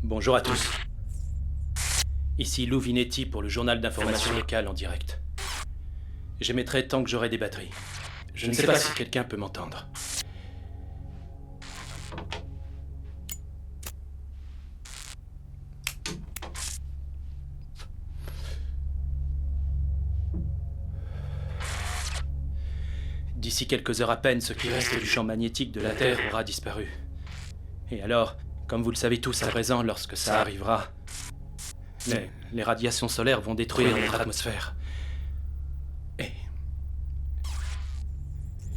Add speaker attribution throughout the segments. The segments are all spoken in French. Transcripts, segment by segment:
Speaker 1: Bonjour à tous. Ici Lou Vinetti pour le journal d'information locale en direct. J'émettrai tant que j'aurai des batteries. Je ne sais pas si quelqu'un peut m'entendre. D'ici quelques heures à peine, ce qui reste du champ magnétique de la Terre aura disparu. Et alors, comme vous le savez tous à présent, lorsque ça arrivera, les radiations solaires vont détruire notre atmosphère. Et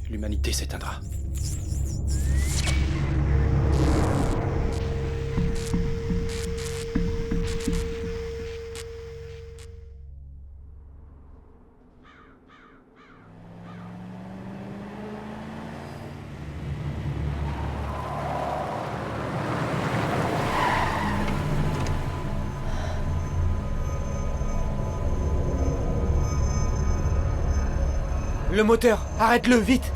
Speaker 1: l'humanité s'éteindra.
Speaker 2: Le moteur, arrête-le, vite!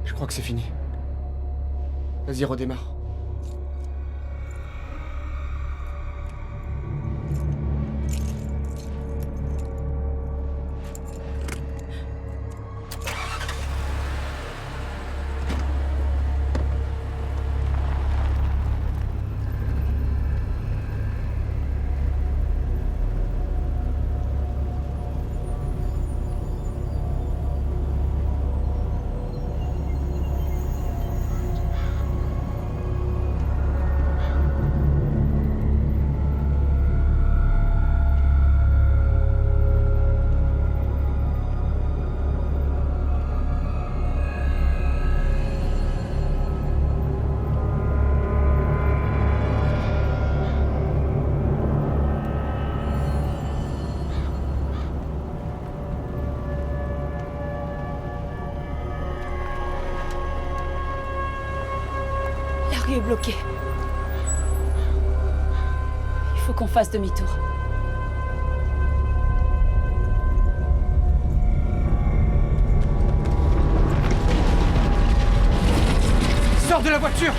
Speaker 2: Je crois que c'est fini. Vas-y, redémarre.
Speaker 3: La rue est bloquée. Il faut qu'on fasse demi-tour.
Speaker 2: Sors de la voiture!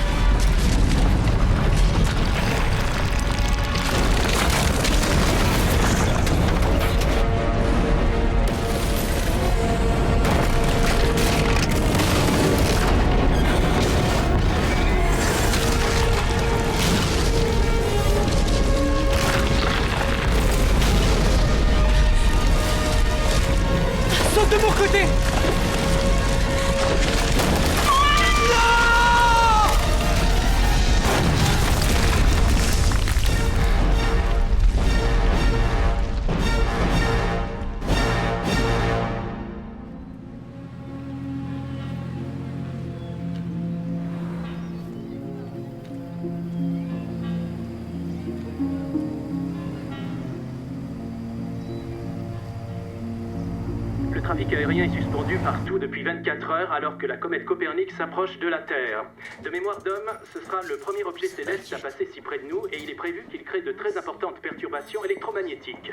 Speaker 2: Saute de mon côté!
Speaker 4: Le trafic aérien est suspendu partout depuis 24 heures alors que la comète Copernic s'approche de la Terre. De mémoire d'homme, ce sera le premier objet céleste à passer si près de nous et il est prévu qu'il crée de très importantes perturbations électromagnétiques.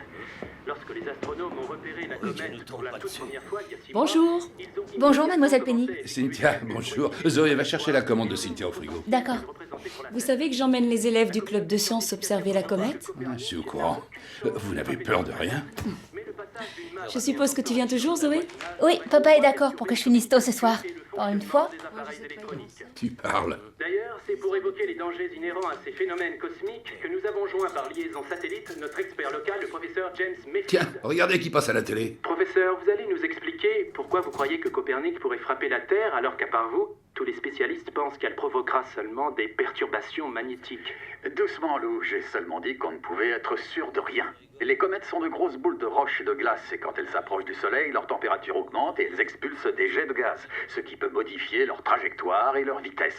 Speaker 4: Lorsque les astronomes ont repéré la comète pour la toute première fois il y a 6 mois...
Speaker 3: Bonjour.
Speaker 4: ils ont immédiatement
Speaker 5: Bonjour, mademoiselle Penny.
Speaker 4: commencé à
Speaker 6: Cynthia, bonjour. Zoé va chercher la commande de Cynthia au frigo.
Speaker 5: D'accord.
Speaker 4: représenter pour la
Speaker 3: Vous savez que j'emmène les élèves du club de sciences observer la comète?
Speaker 6: Je suis au courant. Vous n'avez peur de rien?
Speaker 4: Mais le passage d'une main
Speaker 3: Je suppose que tu viens toujours, Zoé?
Speaker 5: Oui, papa est d'accord pour que je finisse tôt ce soir. Pour une fois.
Speaker 4: des appareils électroniques.
Speaker 6: Tu parles.
Speaker 4: D'ailleurs, c'est pour évoquer les dangers inhérents à ces phénomènes cosmiques que nous avons joint par liaison satellite notre expert local, le professeur James Mayfield.
Speaker 6: Tiens, regardez qui passe à la télé.
Speaker 4: Professeur, vous allez nous expliquer pourquoi vous croyez que Copernic pourrait frapper la Terre alors qu'à part vous, tous les spécialistes pensent qu'elle provoquera seulement des perturbations magnétiques.
Speaker 7: Doucement, Lou, j'ai seulement dit qu'on ne pouvait être sûr de rien. Les comètes sont de grosses boules de roche et de glace, et quand elles s'approchent du Soleil, leur température augmente et elles expulsent des jets de gaz, ce qui peut modifier leur trajectoire et leur vitesse.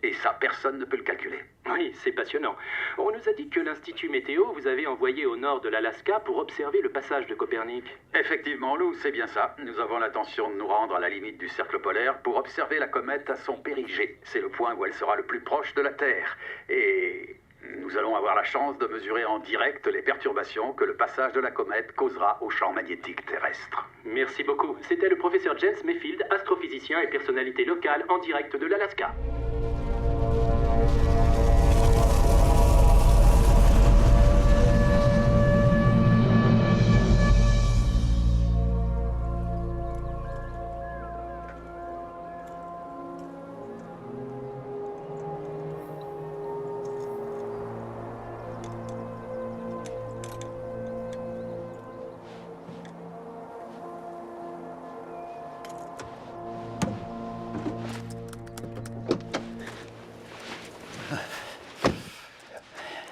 Speaker 7: Et ça, personne ne peut le calculer.
Speaker 4: Oui, c'est passionnant. On nous a dit que l'Institut Météo vous avait envoyé au nord de l'Alaska pour observer le passage de Copernic.
Speaker 7: Effectivement, Lou, c'est bien ça. Nous avons l'intention de nous rendre à la limite du cercle polaire pour observer la comète à son périgée. C'est le point où elle sera le plus proche de la Terre. Et nous allons avoir la chance de mesurer en direct les perturbations que le passage de la comète causera au champ magnétique terrestre.
Speaker 4: Merci beaucoup. C'était le professeur James Mayfield, astrophysicien et personnalité locale en direct de l'Alaska.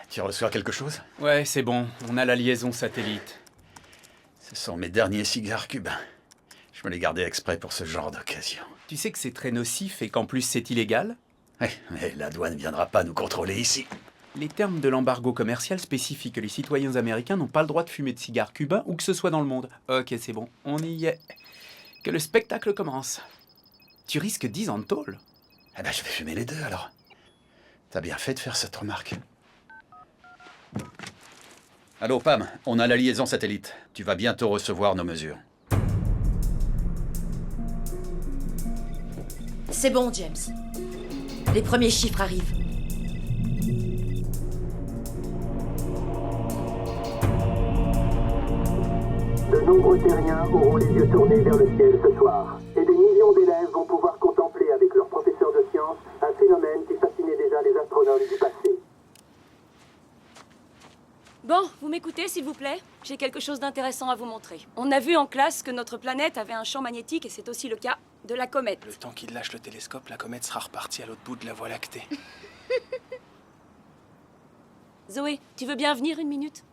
Speaker 6: Tu reçois quelque chose?
Speaker 1: Ouais, c'est bon. On a la liaison satellite.
Speaker 6: Ce sont mes derniers cigares cubains. Je me les gardais exprès pour ce genre d'occasion.
Speaker 1: Tu sais que c'est très nocif et qu'en plus c'est illégal?
Speaker 6: Ouais, mais la douane ne viendra pas nous contrôler ici.
Speaker 1: Les termes de l'embargo commercial spécifient que les citoyens américains n'ont pas le droit de fumer de cigares cubains où que ce soit dans le monde. Ok, c'est bon, on y est. Que le spectacle commence. Tu risques 10 ans de tôle.
Speaker 6: Eh ben, je vais fumer les deux, alors. T'as bien fait de faire cette remarque. Allô, Pam, on a la liaison satellite. Tu vas bientôt recevoir nos mesures.
Speaker 8: C'est bon, James. Les premiers chiffres arrivent.
Speaker 4: De nombreux terriens auront les yeux tournés vers le ciel ce soir. Et des millions d'élèves vont pouvoir contempler avec leurs professeurs de sciences un phénomène qui fascinait déjà les astronomes du passé.
Speaker 3: Bon, vous m'écoutez s'il vous plaît? J'ai quelque chose d'intéressant à vous montrer. On a vu en classe que notre planète avait un champ magnétique et c'est aussi le cas de la comète.
Speaker 2: Le temps qu'il lâche le télescope, la comète sera repartie à l'autre bout de la Voie lactée.
Speaker 3: Zoé, tu veux bien venir une minute?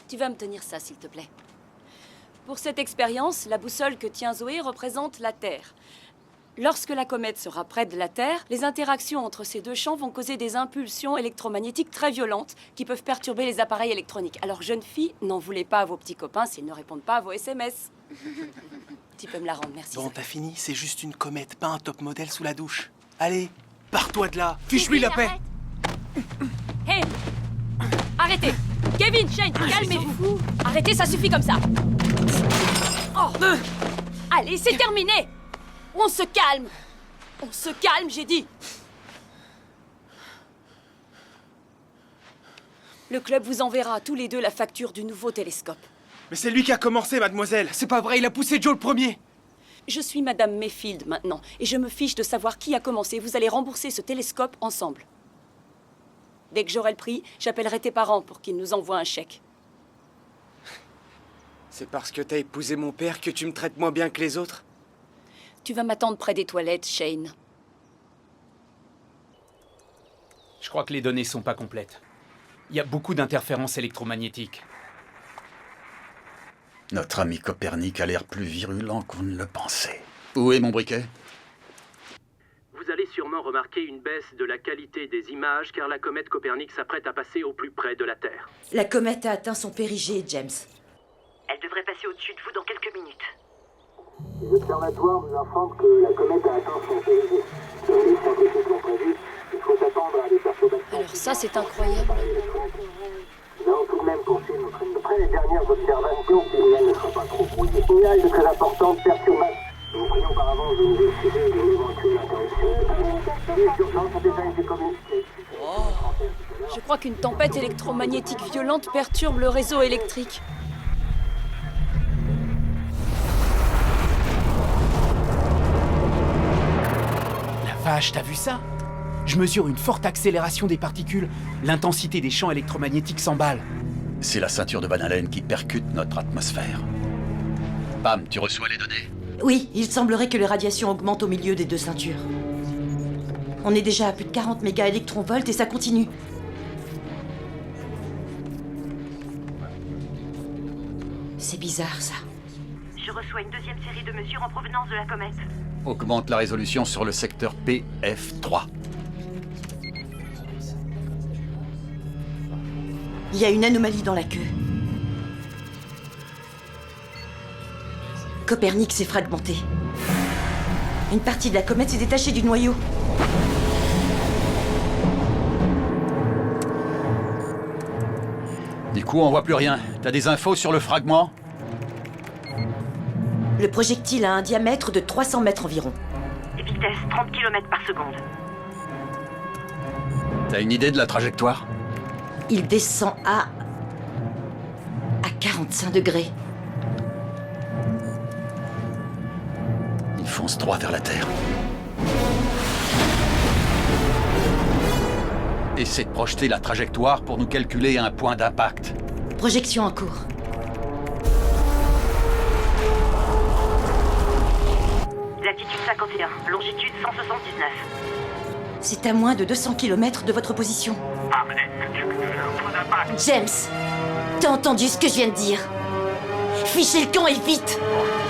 Speaker 3: Tu vas me tenir ça, s'il te plaît. Pour cette expérience, la boussole que tient Zoé représente la Terre. Lorsque la comète sera près de la Terre, les interactions entre ces deux champs vont causer des impulsions électromagnétiques très violentes qui peuvent perturber les appareils électroniques. Alors, jeune fille, n'en voulez pas à vos petits copains s'ils ne répondent pas à vos SMS. Tu peux me la rendre, merci.
Speaker 2: Bon, t'as fini, c'est juste une comète, pas un top modèle sous la douche. Allez, pars-toi de là, fiche-lui la paix.
Speaker 3: Hé! Arrêtez! Kevin, Shane, calmez-vous! Arrêtez, ça suffit comme ça! Oh. Allez, c'est terminé! On se calme! On se calme, j'ai dit! Le club vous enverra tous les deux la facture du nouveau télescope.
Speaker 2: Mais c'est lui qui a commencé, mademoiselle. C'est pas vrai, il a poussé Joe le premier.
Speaker 3: Je suis Madame Mayfield maintenant, et je me fiche de savoir qui a commencé. Vous allez rembourser ce télescope ensemble. Dès que j'aurai le prix, j'appellerai tes parents pour qu'ils nous envoient un chèque.
Speaker 2: C'est parce que t'as épousé mon père que tu me traites moins bien que les autres?
Speaker 3: Tu vas m'attendre près des toilettes, Shane.
Speaker 1: Je crois que les données sont pas complètes. Il y a beaucoup d'interférences électromagnétiques.
Speaker 6: Notre ami Copernic a l'air plus virulent qu'on ne le pensait. Où est mon briquet?
Speaker 4: Vous allez sûrement remarquer une baisse de la qualité des images car la comète Copernic s'apprête à passer au plus près de la Terre.
Speaker 8: La comète a atteint son périgée, James.
Speaker 9: Elle devrait passer au-dessus de vous dans quelques minutes.
Speaker 4: Les observatoires nous informent que la comète a atteint son périgée. Comme les scientifiques l'ont prévu, il faut s'attendre à des perturbations.
Speaker 3: Alors ça, c'est incroyable.
Speaker 4: Nous allons tout de même poursuivre notre les dernières observations si le ne sera pas trop brouillé. Signal de très importante perturbation. Nous prions par avance de nous excuser de l'éventuelle interruption. Les urgences ont déjà été communiquées.
Speaker 3: Je crois qu'une tempête électromagnétique violente perturbe le réseau électrique.
Speaker 1: La vache, t'as vu ça? Je mesure une forte accélération des particules. L'intensité des champs électromagnétiques s'emballe.
Speaker 6: C'est la ceinture de Van Allen qui percute notre atmosphère. Pam, tu reçois les données?
Speaker 8: Oui, il semblerait que les radiations augmentent au milieu des deux ceintures. On est déjà à plus de 40 mégaélectronvolts et ça continue. C'est bizarre, ça.
Speaker 9: Je reçois une deuxième série de mesures en provenance de la comète.
Speaker 6: Augmente la résolution sur le secteur PF3.
Speaker 8: Il y a une anomalie dans la queue. Copernic s'est fragmenté. Une partie de la comète s'est détachée du noyau.
Speaker 6: Du coup, on voit plus rien. T'as des infos sur le fragment?
Speaker 8: Le projectile a un diamètre de 300 mètres environ.
Speaker 9: Vitesse 30 km par seconde.
Speaker 6: T'as une idée de la trajectoire?
Speaker 8: Il descend à 45 degrés.
Speaker 6: Il fonce droit vers la Terre. Essaie de projeter la trajectoire pour nous calculer un point d'impact.
Speaker 8: Projection en cours.
Speaker 9: Latitude 51, longitude 179.
Speaker 8: C'est à moins de 200 km de votre position. James, t'as entendu ce que je viens de dire? Fichez le camp et vite!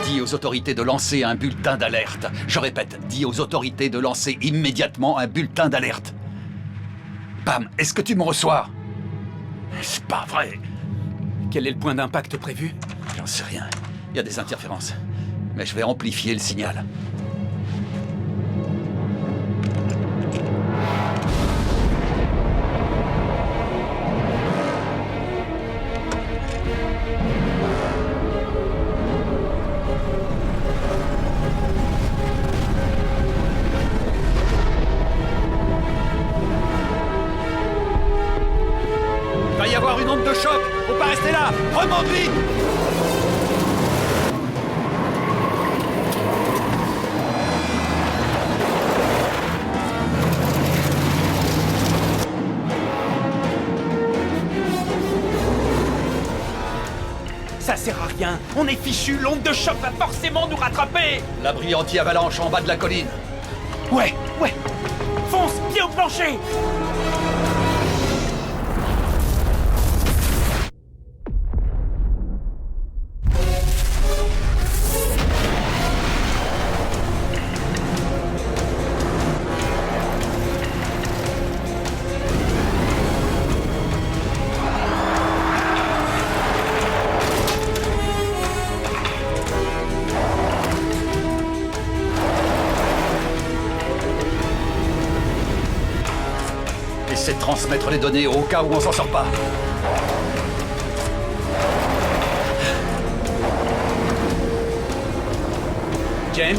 Speaker 6: Dis aux autorités de lancer un bulletin d'alerte. Je répète, dis aux autorités de lancer immédiatement un bulletin d'alerte. Pam, est-ce que tu me reçois? C'est pas vrai.
Speaker 2: Quel est le point d'impact prévu?
Speaker 6: J'en sais rien. Il y a des interférences. Mais je vais amplifier le signal. Il va y avoir une onde de choc. Faut pas rester là. Remonte vite.
Speaker 2: Ça sert à rien. On est fichu. L'onde de choc va forcément nous rattraper.
Speaker 6: L'abri anti-avalanche en bas de la colline.
Speaker 2: Ouais. Fonce, pied au plancher.
Speaker 6: Essaie de transmettre les données au cas où on s'en sort pas.
Speaker 2: James?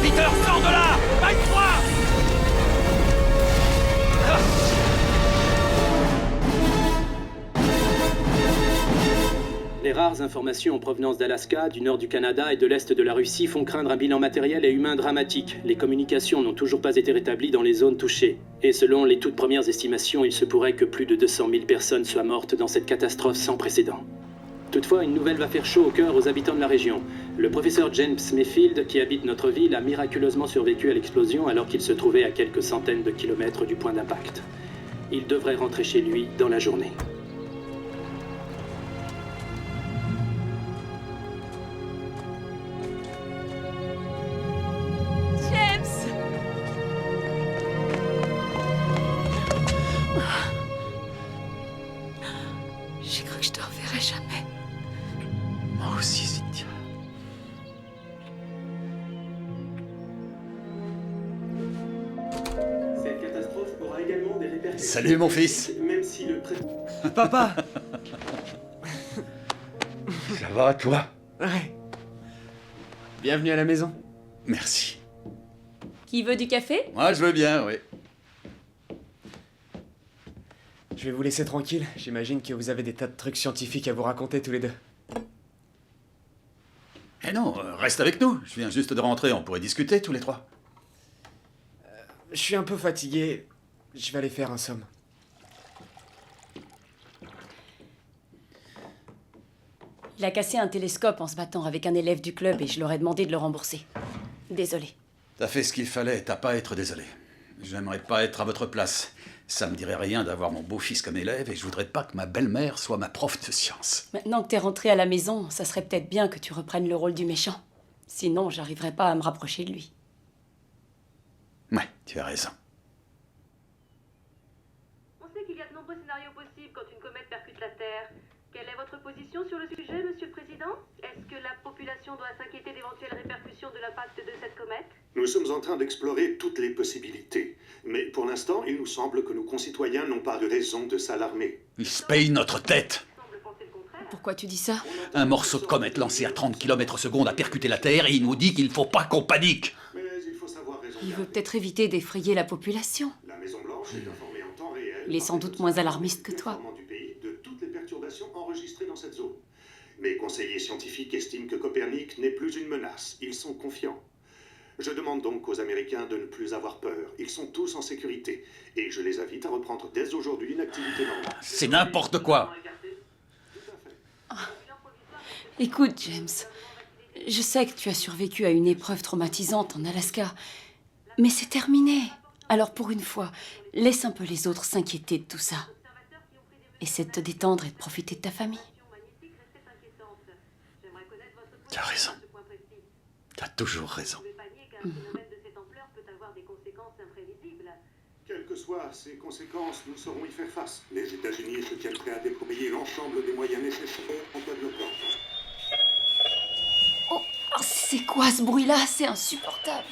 Speaker 2: Peter, sors de là! Baille-toi!
Speaker 4: Les rares informations en provenance d'Alaska, du nord du Canada et de l'est de la Russie font craindre un bilan matériel et humain dramatique. Les communications n'ont toujours pas été rétablies dans les zones touchées. Et selon les toutes premières estimations, il se pourrait que plus de 200 000 personnes soient mortes dans cette catastrophe sans précédent. Toutefois, une nouvelle va faire chaud au cœur aux habitants de la région. Le professeur James Mayfield, qui habite notre ville, a miraculeusement survécu à l'explosion alors qu'il se trouvait à quelques centaines de kilomètres du point d'impact. Il devrait rentrer chez lui dans la journée.
Speaker 3: James! J'ai cru que je te reverrais jamais.
Speaker 6: Moi aussi, Cynthia.
Speaker 4: Cette catastrophe aura également des répercussions.
Speaker 6: Salut, mon fils.
Speaker 4: Même si le
Speaker 2: Papa!
Speaker 6: Ça va, toi?
Speaker 2: Ouais. Bienvenue à la maison.
Speaker 6: Merci.
Speaker 3: Qui veut du café?
Speaker 6: Moi, je veux bien, oui.
Speaker 2: Je vais vous laisser tranquille. J'imagine que vous avez des tas de trucs scientifiques à vous raconter tous les deux.
Speaker 6: Eh non, reste avec nous. Je viens juste de rentrer, on pourrait discuter tous les trois.
Speaker 2: Je suis un peu fatigué. Je vais aller faire un somme.
Speaker 3: Il a cassé un télescope en se battant avec un élève du club et je leur ai demandé de le rembourser. Désolée.
Speaker 6: T'as fait ce qu'il fallait, t'as pas à être désolé. J'aimerais pas être à votre place. Ça me dirait rien d'avoir mon beau-fils comme élève et je voudrais pas que ma belle-mère soit ma prof de sciences.
Speaker 3: Maintenant que t'es rentré à la maison, ça serait peut-être bien que tu reprennes le rôle du méchant. Sinon, j'arriverai pas à me rapprocher de lui.
Speaker 6: Ouais, tu as raison.
Speaker 10: On sait qu'il y a de nombreux scénarios possibles quand une comète percute la Terre. Quelle est votre position sur le sujet, Monsieur le Président? Est-ce que la population doit s'inquiéter d'éventuelles répercussions de l'impact de cette comète?
Speaker 11: Nous sommes en train d'explorer toutes les possibilités. Mais pour l'instant, il nous semble que nos concitoyens n'ont pas de raison de s'alarmer.
Speaker 6: Ils se payent notre tête.
Speaker 3: Pourquoi tu dis ça?
Speaker 6: Un morceau de comète lancé à 30 km/s a percuté la Terre et il nous dit qu'il faut pas qu'on panique.
Speaker 11: Mais il faut savoir raison
Speaker 3: Il veut
Speaker 11: garder.
Speaker 3: peut-être éviter d'effrayer la population.
Speaker 11: La Maison-Blanche est informée en temps réel.
Speaker 3: Il est sans doute moins alarmiste que toi.
Speaker 11: Du pays de toutes les perturbations enregistrées dans cette zone. Mes conseillers scientifiques estiment que Copernic n'est plus une menace. Ils sont confiants. Je demande donc aux Américains de ne plus avoir peur. Ils sont tous en sécurité. Et je les invite à reprendre dès aujourd'hui une activité normale.
Speaker 6: C'est n'importe quoi.
Speaker 3: Écoute, James, je sais que tu as survécu à une épreuve traumatisante en Alaska, mais c'est terminé. Alors pour une fois, laisse un peu les autres s'inquiéter de tout ça. Essaie de te détendre et de profiter de ta famille.
Speaker 6: Tu as raison. Tu as toujours raison.
Speaker 11: Quelles que soient ces conséquences, nous saurons y faire face. Les États-Unis se tiennent prêts à déployer l'ensemble des moyens nécessaires en cas de blocage.
Speaker 3: Oh, c'est quoi ce bruit-là? C'est insupportable.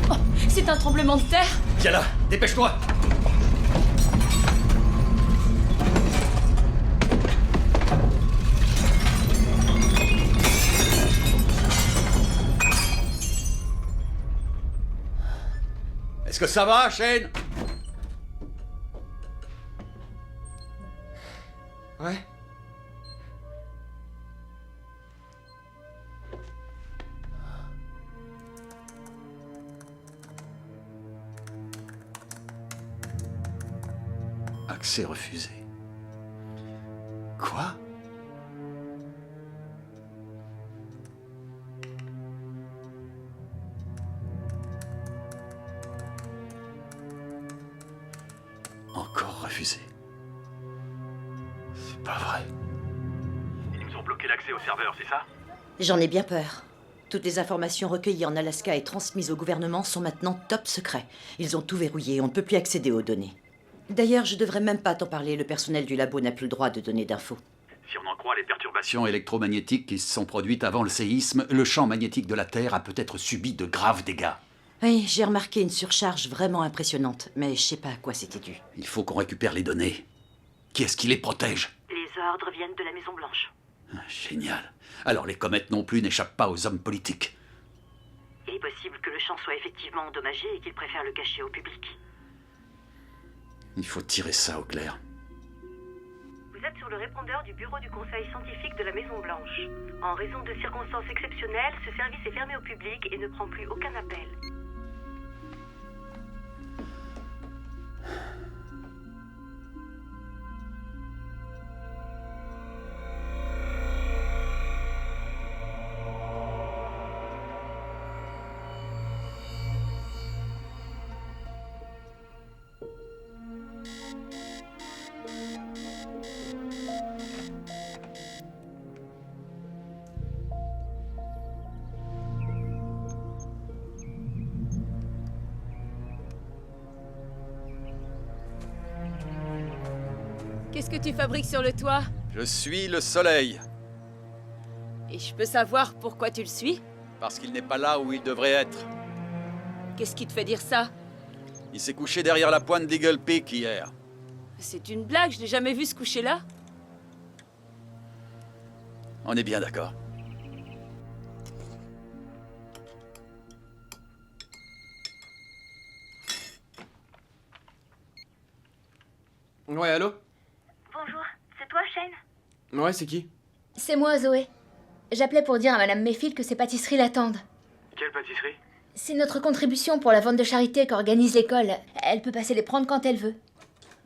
Speaker 3: Oh, c'est un tremblement de terre?
Speaker 6: Viens là, dépêche-toi. Est-ce que ça va, Shane?
Speaker 2: Ouais.
Speaker 6: Accès refusé. Quoi? Encore refusé. C'est pas vrai.
Speaker 7: Ils nous ont bloqué l'accès au serveur, c'est ça?
Speaker 8: J'en ai bien peur. Toutes les informations recueillies en Alaska et transmises au gouvernement sont maintenant top secret. Ils ont tout verrouillé, on ne peut plus accéder aux données. D'ailleurs, je devrais même pas t'en parler, le personnel du labo n'a plus le droit de donner d'infos.
Speaker 7: Si on en croit les perturbations
Speaker 6: Électromagnétiques qui se sont produites avant le séisme, le champ magnétique de la Terre a peut-être subi de graves dégâts.
Speaker 8: Oui, j'ai remarqué une surcharge vraiment impressionnante, mais je sais pas à quoi c'était dû.
Speaker 6: Il faut qu'on récupère les données. Qui est-ce qui les protège?
Speaker 9: Les ordres viennent de la Maison-Blanche.
Speaker 6: Génial. Alors les comètes non plus n'échappent pas aux hommes politiques.
Speaker 9: Il est possible que le champ soit effectivement endommagé et qu'ils préfèrent le cacher au public.
Speaker 6: Il faut tirer ça au clair.
Speaker 9: Vous êtes sur le répondeur du bureau du conseil scientifique de la Maison-Blanche. En raison de circonstances exceptionnelles, ce service est fermé au public et ne prend plus aucun appel.
Speaker 3: Qu'est-ce que tu fabriques sur le toit?
Speaker 6: Je suis le soleil,
Speaker 3: Et je peux savoir pourquoi tu le suis?
Speaker 6: parce qu'il n'est pas là où il devrait être.
Speaker 3: Qu'est-ce qui te fait dire ça?
Speaker 6: Il s'est couché derrière la pointe d'Eagle Peak hier.
Speaker 3: C'est une blague, je l'ai jamais vu se coucher là.
Speaker 6: On est bien d'accord.
Speaker 2: Ouais, allô?
Speaker 9: Bonjour, c'est toi, Shane?
Speaker 12: Ouais, c'est qui?
Speaker 5: C'est moi, Zoé. J'appelais pour dire à Madame Mayfield que ses pâtisseries l'attendent.
Speaker 4: Quelle pâtisserie?
Speaker 5: C'est notre contribution pour la vente de charité qu'organise l'école. Elle peut passer les prendre quand elle veut.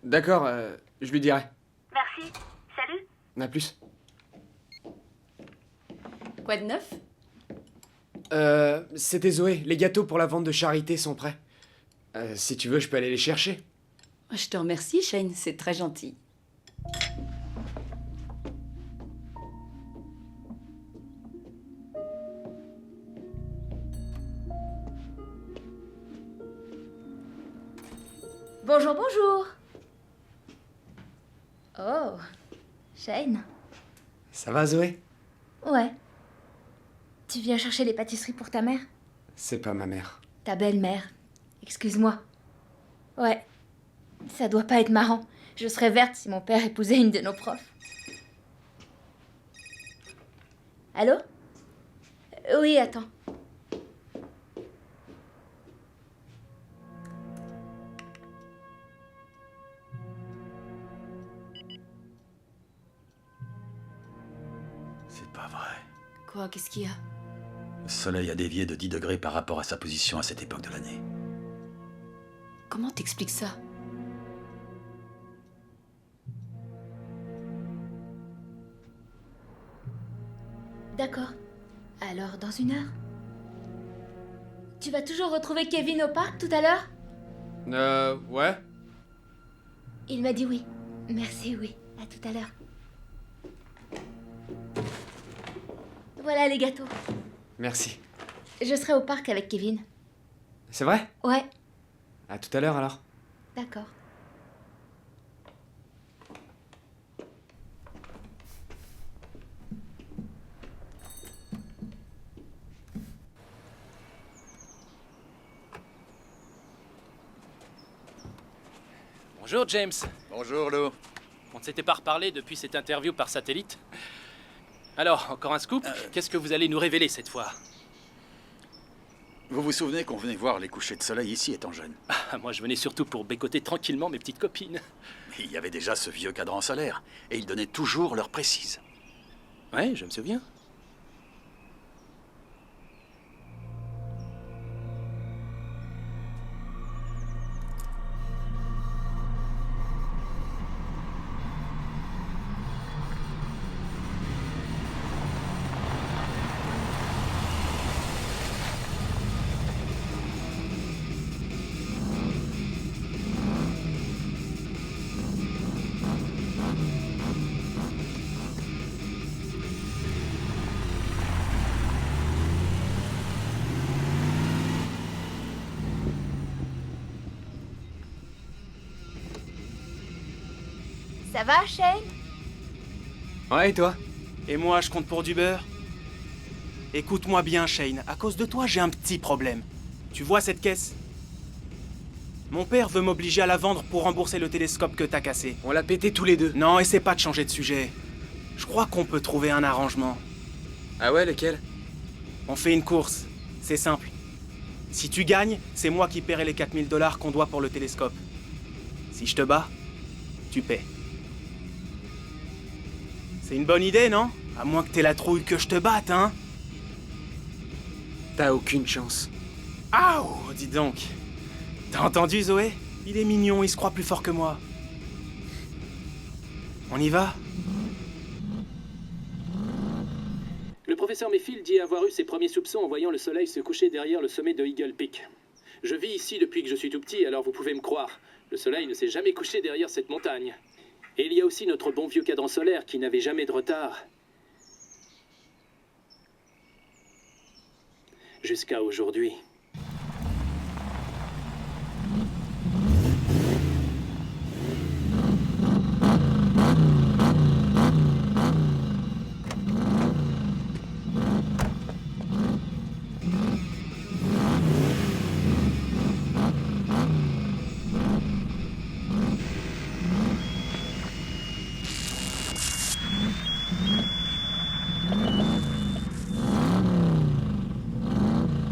Speaker 12: D'accord, je lui dirai.
Speaker 9: Merci. Salut.
Speaker 12: À plus.
Speaker 3: Quoi de neuf?
Speaker 12: C'était Zoé. Les gâteaux pour la vente de charité sont prêts. Si tu veux, je peux aller les chercher.
Speaker 3: Je te remercie, Shane, c'est très gentil.
Speaker 5: Bonjour, bonjour. Oh, Shane.
Speaker 12: Ça va, Zoé?
Speaker 5: Ouais. Tu viens chercher les pâtisseries pour ta mère?
Speaker 12: C'est pas ma mère.
Speaker 5: Ta belle-mère. Excuse-moi. Ouais. Ça doit pas être marrant. Je serais verte si mon père épousait une de nos profs. Allô? Oui, attends.
Speaker 6: C'est pas vrai.
Speaker 3: Quoi, qu'est-ce qu'il y a?
Speaker 6: Le soleil a dévié de 10 degrés par rapport à sa position à cette époque de l'année.
Speaker 3: Comment t'expliques ça?
Speaker 5: D'accord. Alors, dans 1 heure? Tu vas toujours retrouver Kevin au parc tout à l'heure?
Speaker 12: Ouais.
Speaker 5: Il m'a dit oui. Merci, oui. À tout à l'heure. Voilà les gâteaux.
Speaker 12: Merci.
Speaker 5: Je serai au parc avec Kevin.
Speaker 12: C'est vrai?
Speaker 5: Ouais,
Speaker 12: À tout à l'heure, alors.
Speaker 5: d'accord.
Speaker 1: Bonjour, James.
Speaker 6: Bonjour, Lou.
Speaker 1: On ne s'était pas reparlé depuis cette interview par satellite. Alors, encore un scoop? Qu'est-ce que vous allez nous révéler cette fois?
Speaker 6: Vous vous souvenez qu'on venait voir les couchers de soleil ici étant jeune?
Speaker 1: Ah, moi, je venais surtout pour bécoter tranquillement mes petites copines.
Speaker 6: Il y avait déjà ce vieux cadran solaire, et ils donnaient toujours l'heure précise.
Speaker 1: Ouais, je me souviens.
Speaker 5: Ça va, Shane?
Speaker 12: Ouais, et toi?
Speaker 2: Et moi, je compte pour du beurre? Écoute-moi bien, Shane. À cause de toi, j'ai un petit problème. Tu vois cette caisse? Mon père veut m'obliger à la vendre pour rembourser le télescope que t'as cassé.
Speaker 12: On l'a pété tous les deux.
Speaker 2: Non, essaie pas de changer de sujet. Je crois qu'on peut trouver un arrangement.
Speaker 12: Ah ouais, lequel?
Speaker 2: On fait une course. C'est simple. Si tu gagnes, c'est moi qui paierai les 4000 $ qu'on doit pour le télescope. Si je te bats, tu paies. C'est une bonne idée, non? À moins que t'aies la trouille que je te batte, hein?
Speaker 12: T'as aucune chance.
Speaker 2: Aouh, dis donc. T'as entendu, Zoé? Il est mignon, il se croit plus fort que moi. On y va?
Speaker 4: Le professeur Mayfield dit avoir eu ses premiers soupçons en voyant le soleil se coucher derrière le sommet de Eagle Peak. Je vis ici depuis que je suis tout petit, alors vous pouvez me croire. Le soleil ne s'est jamais couché derrière cette montagne. Et il y a aussi notre bon vieux cadran solaire qui n'avait jamais de retard. Jusqu'à aujourd'hui.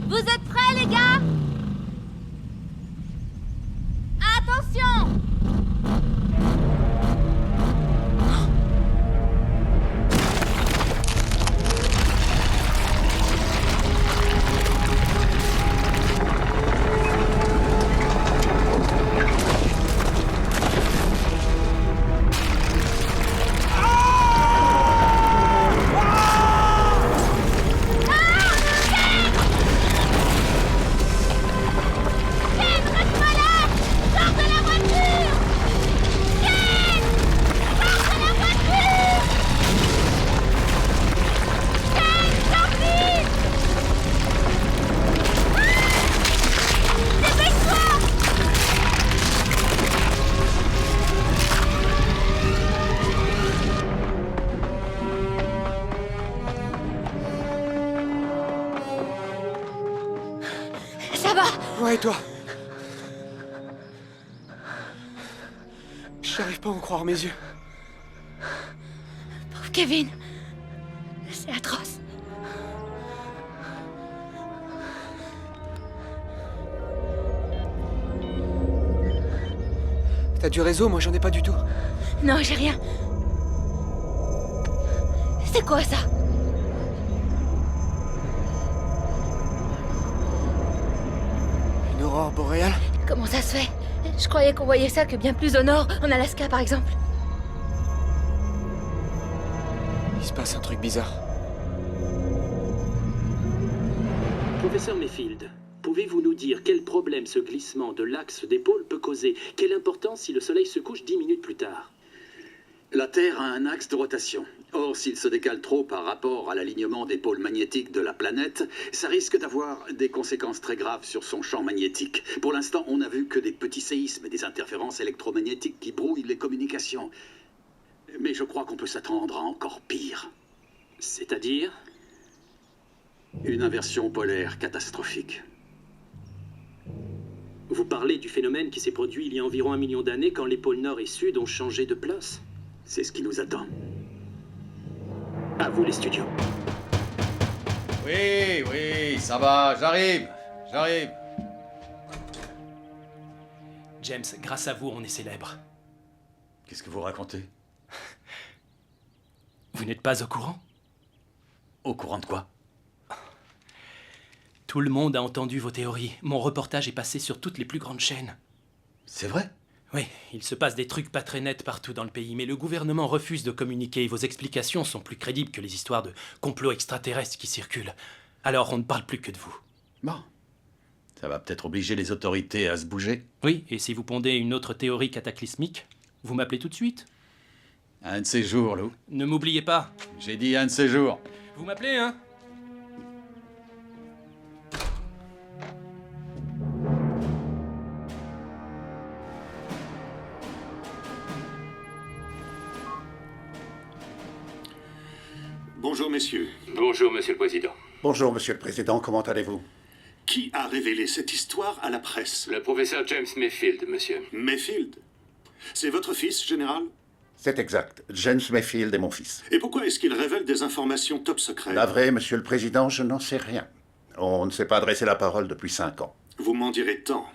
Speaker 5: Vous êtes prêts, les
Speaker 12: et toi? J'arrive pas à en croire mes yeux.
Speaker 5: Pauvre Kevin. C'est atroce.
Speaker 12: T'as du réseau, moi j'en ai pas du tout.
Speaker 5: Non, j'ai rien. C'est quoi ça?
Speaker 12: Une aurore boréale?
Speaker 5: Comment ça se fait? Je croyais qu'on voyait ça que bien plus au nord, en Alaska par exemple.
Speaker 12: Il se passe un truc bizarre.
Speaker 4: Professeur Mayfield, pouvez-vous nous dire quel problème ce glissement de l'axe des pôles peut causer? Quelle importance si le soleil se couche 10 minutes plus tard?
Speaker 7: La Terre a un axe de rotation. Or, s'il se décale trop par rapport à l'alignement des pôles magnétiques de la planète, ça risque d'avoir des conséquences très graves sur son champ magnétique. Pour l'instant, on n'a vu que des petits séismes et des interférences électromagnétiques qui brouillent les communications. Mais je crois qu'on peut s'attendre à encore pire.
Speaker 4: C'est-à-dire?
Speaker 7: Une inversion polaire catastrophique.
Speaker 4: Vous parlez du phénomène qui s'est produit il y a environ 1 million d'années quand les pôles nord et sud ont changé de place?
Speaker 7: C'est ce qui nous attend.
Speaker 4: À vous les studios.
Speaker 6: Oui, ça va, j'arrive.
Speaker 1: James, grâce à vous, on est célèbre.
Speaker 6: Qu'est-ce que vous racontez?
Speaker 1: Vous n'êtes pas au courant?
Speaker 6: Au courant de quoi?
Speaker 1: Tout le monde a entendu vos théories. Mon reportage est passé sur toutes les plus grandes chaînes.
Speaker 6: C'est vrai?
Speaker 1: Oui, il se passe des trucs pas très nets partout dans le pays, mais le gouvernement refuse de communiquer. Vos explications sont plus crédibles que les histoires de complots extraterrestres qui circulent. Alors on ne parle plus que de vous.
Speaker 6: Bon. Ça va peut-être obliger les autorités à se bouger.
Speaker 1: Oui, et si vous pondez une autre théorie cataclysmique, vous m'appelez tout de suite.
Speaker 6: Un de ces jours, Lou.
Speaker 1: Ne m'oubliez pas.
Speaker 6: J'ai dit un de ces jours.
Speaker 1: Vous m'appelez, hein?
Speaker 11: Bonjour, messieurs.
Speaker 4: Bonjour, Monsieur le Président.
Speaker 13: Bonjour, Monsieur le Président, comment allez-vous?
Speaker 11: Qui a révélé cette histoire à la presse?
Speaker 4: Le professeur James Mayfield, monsieur.
Speaker 11: Mayfield? C'est votre fils, général?
Speaker 13: C'est exact. James Mayfield est mon fils.
Speaker 11: Et pourquoi est-ce qu'il révèle des informations top secrètes?
Speaker 13: Navré, Monsieur le Président, je n'en sais rien. On ne s'est pas adressé la parole depuis 5 ans.
Speaker 11: Vous m'en direz tant.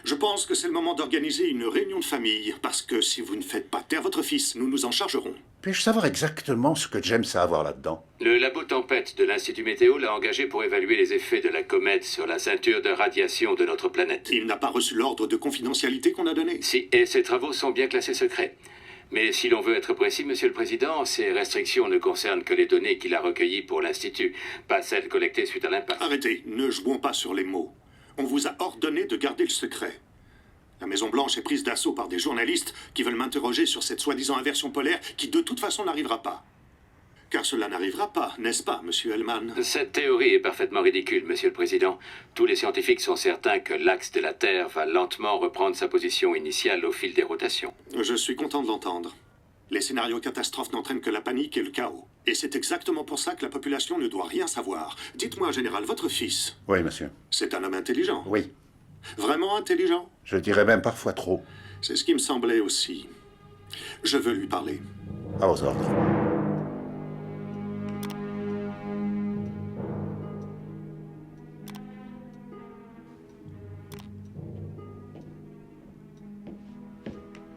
Speaker 11: Je pense que c'est le moment d'organiser une réunion de famille, parce que si vous ne faites pas taire votre fils, nous nous en chargerons.
Speaker 13: Puis-je savoir exactement ce que James a à voir là-dedans?
Speaker 4: Le labo Tempête de l'Institut Météo l'a engagé pour évaluer les effets de la comète sur la ceinture de radiation de notre planète.
Speaker 11: Il n'a pas reçu l'ordre de confidentialité qu'on a donné.
Speaker 4: Si, et ses travaux sont bien classés secrets. Mais si l'on veut être précis, Monsieur le Président, ces restrictions ne concernent que les données qu'il a recueillies pour l'Institut, pas celles collectées suite à l'impact.
Speaker 11: Arrêtez, ne jouons pas sur les mots. On vous a ordonné de garder le secret. La Maison-Blanche est prise d'assaut par des journalistes qui veulent m'interroger sur cette soi-disant inversion polaire qui de toute façon n'arrivera pas. Car cela n'arrivera pas, n'est-ce pas, Monsieur Hellman?
Speaker 4: Cette théorie est parfaitement ridicule, Monsieur le Président. Tous les scientifiques sont certains que l'axe de la Terre va lentement reprendre sa position initiale au fil des rotations.
Speaker 11: Je suis content de l'entendre. Les scénarios catastrophes n'entraînent que la panique et le chaos. Et c'est exactement pour ça que la population ne doit rien savoir. Dites-moi, Général, votre fils...
Speaker 13: Oui, monsieur.
Speaker 11: C'est un homme intelligent?
Speaker 13: Oui.
Speaker 11: Vraiment intelligent?
Speaker 13: Je dirais même parfois trop.
Speaker 11: C'est ce qui me semblait aussi. Je veux lui parler.
Speaker 13: À vos ordres.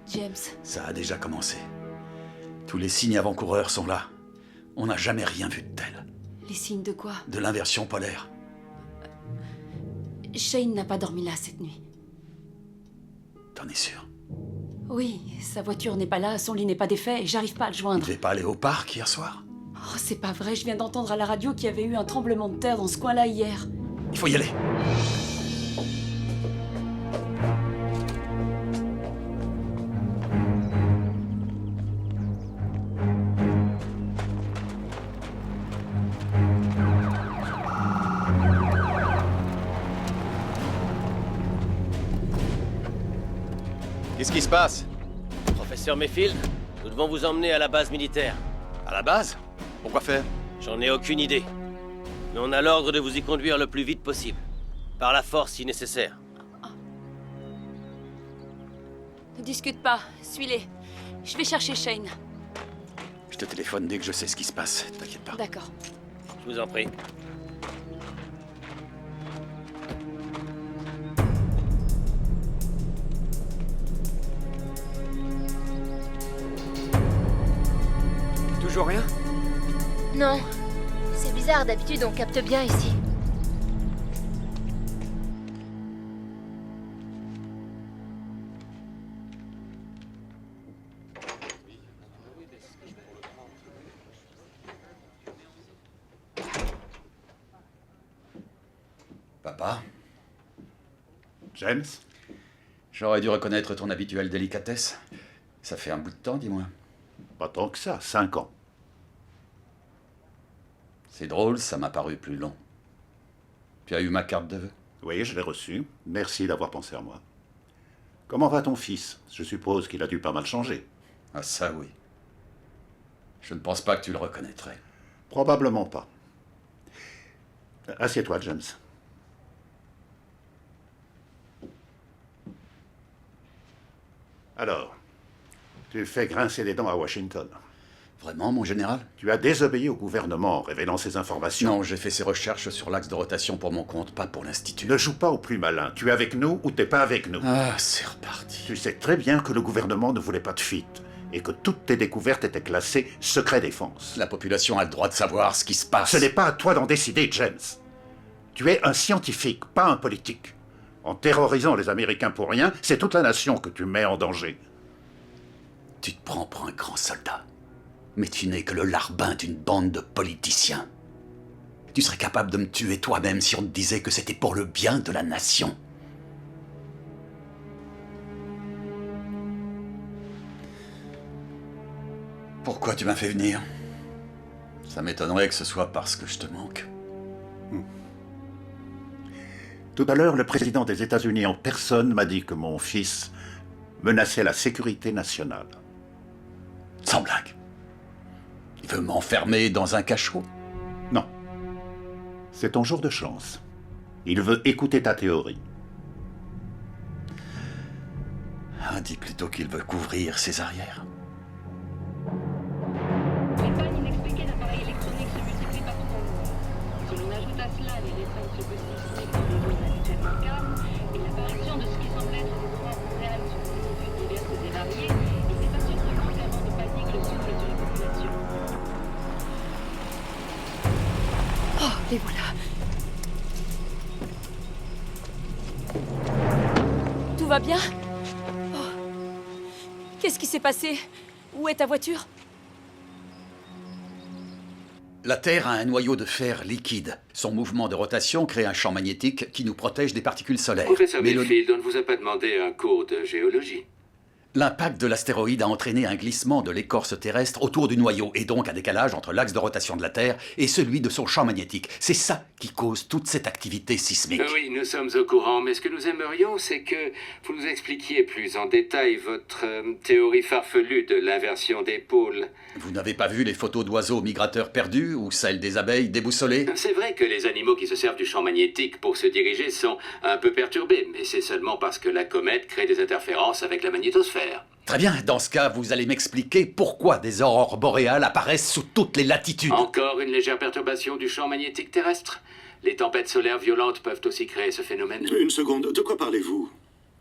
Speaker 3: James.
Speaker 6: Ça a déjà commencé. Tous les signes avant-coureurs sont là. On n'a jamais rien vu de tel.
Speaker 3: Les signes de quoi?
Speaker 6: De l'inversion polaire.
Speaker 3: Shane n'a pas dormi là cette nuit.
Speaker 6: T'en es sûr?
Speaker 3: Oui, sa voiture n'est pas là, son lit n'est pas défait et j'arrive pas à le
Speaker 6: Il
Speaker 3: joindre.
Speaker 6: devait pas aller au parc hier soir?
Speaker 3: Oh, c'est pas vrai, je viens d'entendre à la radio qu'il y avait eu un tremblement de terre dans ce coin-là hier.
Speaker 6: Il faut y aller.
Speaker 14: Qu'est-ce qui se passe?
Speaker 15: Professeur Mayfield, nous devons vous emmener à la base militaire.
Speaker 14: À la base? Pourquoi faire?
Speaker 15: J'en ai aucune idée. Mais on a l'ordre de vous y conduire le plus vite possible. Par la force si nécessaire.
Speaker 3: Ne discute pas, suis-les. Je vais chercher Shane.
Speaker 6: Je te téléphone dès que je sais ce qui se passe, t'inquiète pas.
Speaker 3: D'accord.
Speaker 15: Je vous en prie.
Speaker 12: Toujours rien?
Speaker 5: Non. C'est bizarre, d'habitude on capte bien ici.
Speaker 6: Papa?
Speaker 13: James?
Speaker 6: J'aurais dû reconnaître ton habituelle délicatesse. Ça fait un bout de temps, dis-moi.
Speaker 13: Pas tant que ça, 5 ans.
Speaker 6: C'est drôle, ça m'a paru plus long. Tu as eu ma carte de vœux?
Speaker 13: Oui, je l'ai reçue. Merci d'avoir pensé à moi. Comment va ton fils? Je suppose qu'il a dû pas mal changer.
Speaker 6: Ah ça, oui. Je ne pense pas que tu le reconnaîtrais.
Speaker 13: Probablement pas. Assieds-toi, James. Alors, tu fais grincer les dents à Washington.
Speaker 6: Vraiment, mon général?
Speaker 13: Tu as désobéi au gouvernement en révélant ces informations.
Speaker 6: Non, j'ai fait ces recherches sur l'axe de rotation pour mon compte, pas pour l'Institut.
Speaker 13: Ne joue pas au plus malin. Tu es avec nous ou t'es pas avec nous.
Speaker 6: Ah, c'est reparti.
Speaker 13: Tu sais très bien que le gouvernement ne voulait pas de fuite et que toutes tes découvertes étaient classées secret défense.
Speaker 6: La population a le droit de savoir ce qui se passe.
Speaker 13: Ce n'est pas à toi d'en décider, James. Tu es un scientifique, pas un politique. En terrorisant les Américains pour rien, c'est toute la nation que tu mets en danger.
Speaker 6: Tu te prends pour un grand soldat. Mais tu n'es que le larbin d'une bande de politiciens. Tu serais capable de me tuer toi-même si on te disait que c'était pour le bien de la nation. Pourquoi tu m'as fait venir? Ça m'étonnerait que ce soit parce que je te manque.
Speaker 13: Tout à l'heure, le président des États-Unis en personne m'a dit que mon fils menaçait la sécurité nationale.
Speaker 6: Sans blague. Il veut m'enfermer dans un cachot?
Speaker 13: Non. C'est ton jour de chance. Il veut écouter ta théorie.
Speaker 6: Ah, dis plutôt qu'il veut couvrir ses arrières.
Speaker 10: Les pannes inexpliquées d'appareils électroniques se multiplient partout dans le monde. Si l'on ajoute à cela les réflexes psychosismiques dans les zones habituellement calmes et l'apparition de ce qui semble être des aurores boréales sur des longitudes diverses et variées, il n'est pas surprenant qu'un vent de panique le souffle sur la population.
Speaker 3: Oh, les voilà. Tout va bien? Oh. Qu'est-ce qui s'est passé? Où est ta voiture?
Speaker 6: La Terre a un noyau de fer liquide. Son mouvement de rotation crée un champ magnétique qui nous protège des particules solaires.
Speaker 16: Professeur Mayfield, on ne vous a pas demandé un cours de géologie.
Speaker 6: L'impact de l'astéroïde a entraîné un glissement de l'écorce terrestre autour du noyau, et donc un décalage entre l'axe de rotation de la Terre et celui de son champ magnétique. C'est ça qui cause toute cette activité sismique.
Speaker 16: Oui, nous sommes au courant, mais ce que nous aimerions, c'est que vous nous expliquiez plus en détail votre théorie farfelue de l'inversion des pôles.
Speaker 6: Vous n'avez pas vu les photos d'oiseaux migrateurs perdus ou celles des abeilles déboussolées?
Speaker 16: C'est vrai que les animaux qui se servent du champ magnétique pour se diriger sont un peu perturbés, mais c'est seulement parce que la comète crée des interférences avec la magnétosphère.
Speaker 6: Très bien, dans ce cas, vous allez m'expliquer pourquoi des aurores boréales apparaissent sous toutes les latitudes.
Speaker 16: Encore une légère perturbation du champ magnétique terrestre. Les tempêtes solaires violentes peuvent aussi créer ce phénomène.
Speaker 11: Une seconde, de quoi parlez-vous?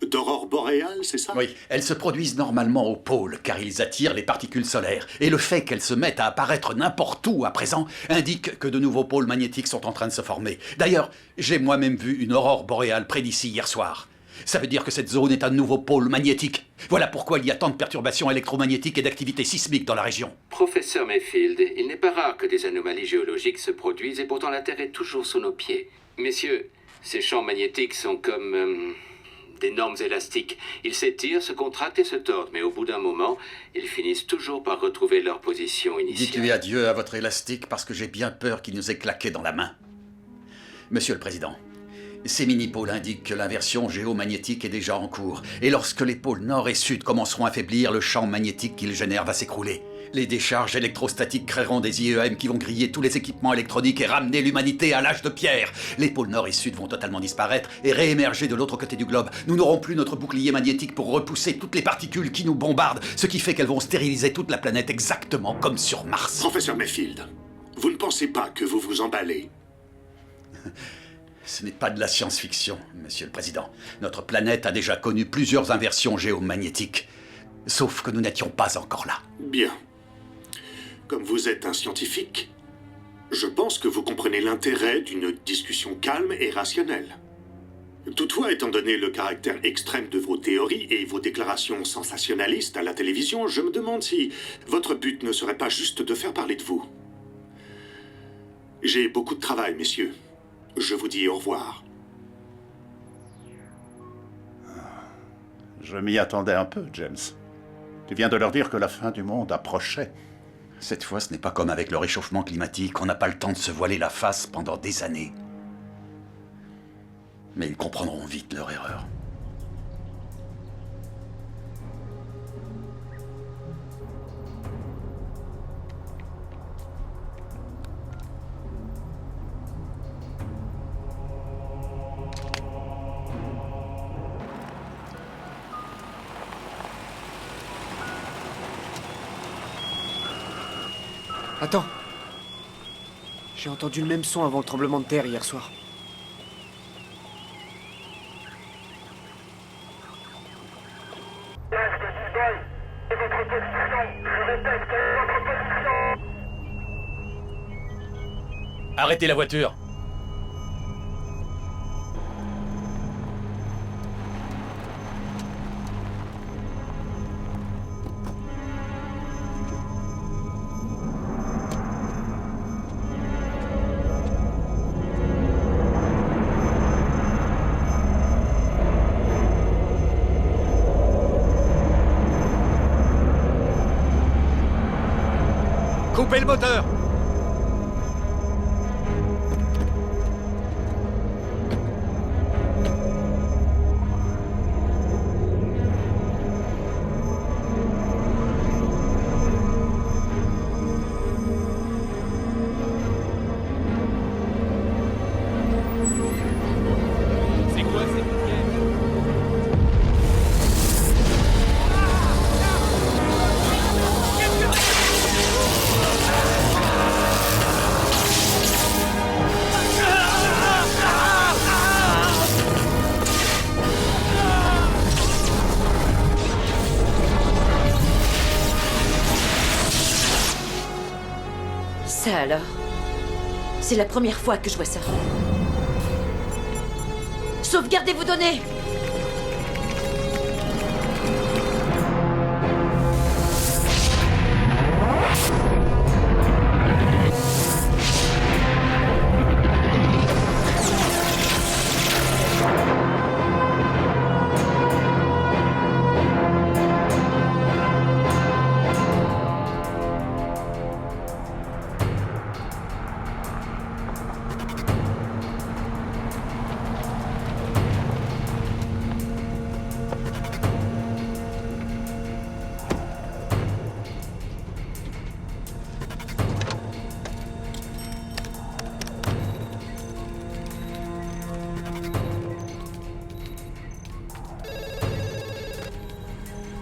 Speaker 11: D'aurores boréales, c'est ça?
Speaker 6: Oui, elles se produisent normalement au pôle, car ils attirent les particules solaires. Et le fait qu'elles se mettent à apparaître n'importe où à présent indique que de nouveaux pôles magnétiques sont en train de se former. D'ailleurs, j'ai moi-même vu une aurore boréale près d'ici hier soir. Ça veut dire que cette zone est un nouveau pôle magnétique. Voilà pourquoi il y a tant de perturbations électromagnétiques et d'activités sismiques dans la région.
Speaker 16: Professeur Mayfield, il n'est pas rare que des anomalies géologiques se produisent et pourtant la Terre est toujours sous nos pieds. Messieurs, ces champs magnétiques sont comme d'énormes élastiques. Ils s'étirent, se contractent et se tordent, mais au bout d'un moment, ils finissent toujours par retrouver leur position initiale.
Speaker 6: Dites-lui adieu à votre élastique parce que j'ai bien peur qu'il nous ait claqué dans la main. Monsieur le Président, ces mini-pôles indiquent que l'inversion géomagnétique est déjà en cours. Et lorsque les pôles nord et sud commenceront à faiblir, le champ magnétique qu'ils génèrent va s'écrouler. Les décharges électrostatiques créeront des IEM qui vont griller tous les équipements électroniques et ramener l'humanité à l'âge de pierre. Les pôles nord et sud vont totalement disparaître et réémerger de l'autre côté du globe. Nous n'aurons plus notre bouclier magnétique pour repousser toutes les particules qui nous bombardent, ce qui fait qu'elles vont stériliser toute la planète exactement comme sur Mars.
Speaker 11: Professeur Mayfield, vous ne pensez pas que vous vous emballez?
Speaker 6: Ce n'est pas de la science-fiction, Monsieur le Président. Notre planète a déjà connu plusieurs inversions géomagnétiques. Sauf que nous n'étions pas encore là.
Speaker 11: Bien. Comme vous êtes un scientifique, je pense que vous comprenez l'intérêt d'une discussion calme et rationnelle. Toutefois, étant donné le caractère extrême de vos théories et vos déclarations sensationnalistes à la télévision, je me demande si votre but ne serait pas juste de faire parler de vous. J'ai beaucoup de travail, messieurs. Je vous dis au revoir.
Speaker 13: Je m'y attendais un peu, James. Tu viens de leur dire que la fin du monde approchait.
Speaker 6: Cette fois, ce n'est pas comme avec le réchauffement climatique, on n'a pas le temps de se voiler la face pendant des années. Mais ils comprendront vite leur erreur.
Speaker 12: Attends. J'ai entendu le même son avant le tremblement de terre hier soir.
Speaker 14: Arrêtez la voiture! Coupez le moteur! C'est quoi cette pièce?
Speaker 8: Ça alors? C'est la première fois que je vois ça. Sauvegardez vos données!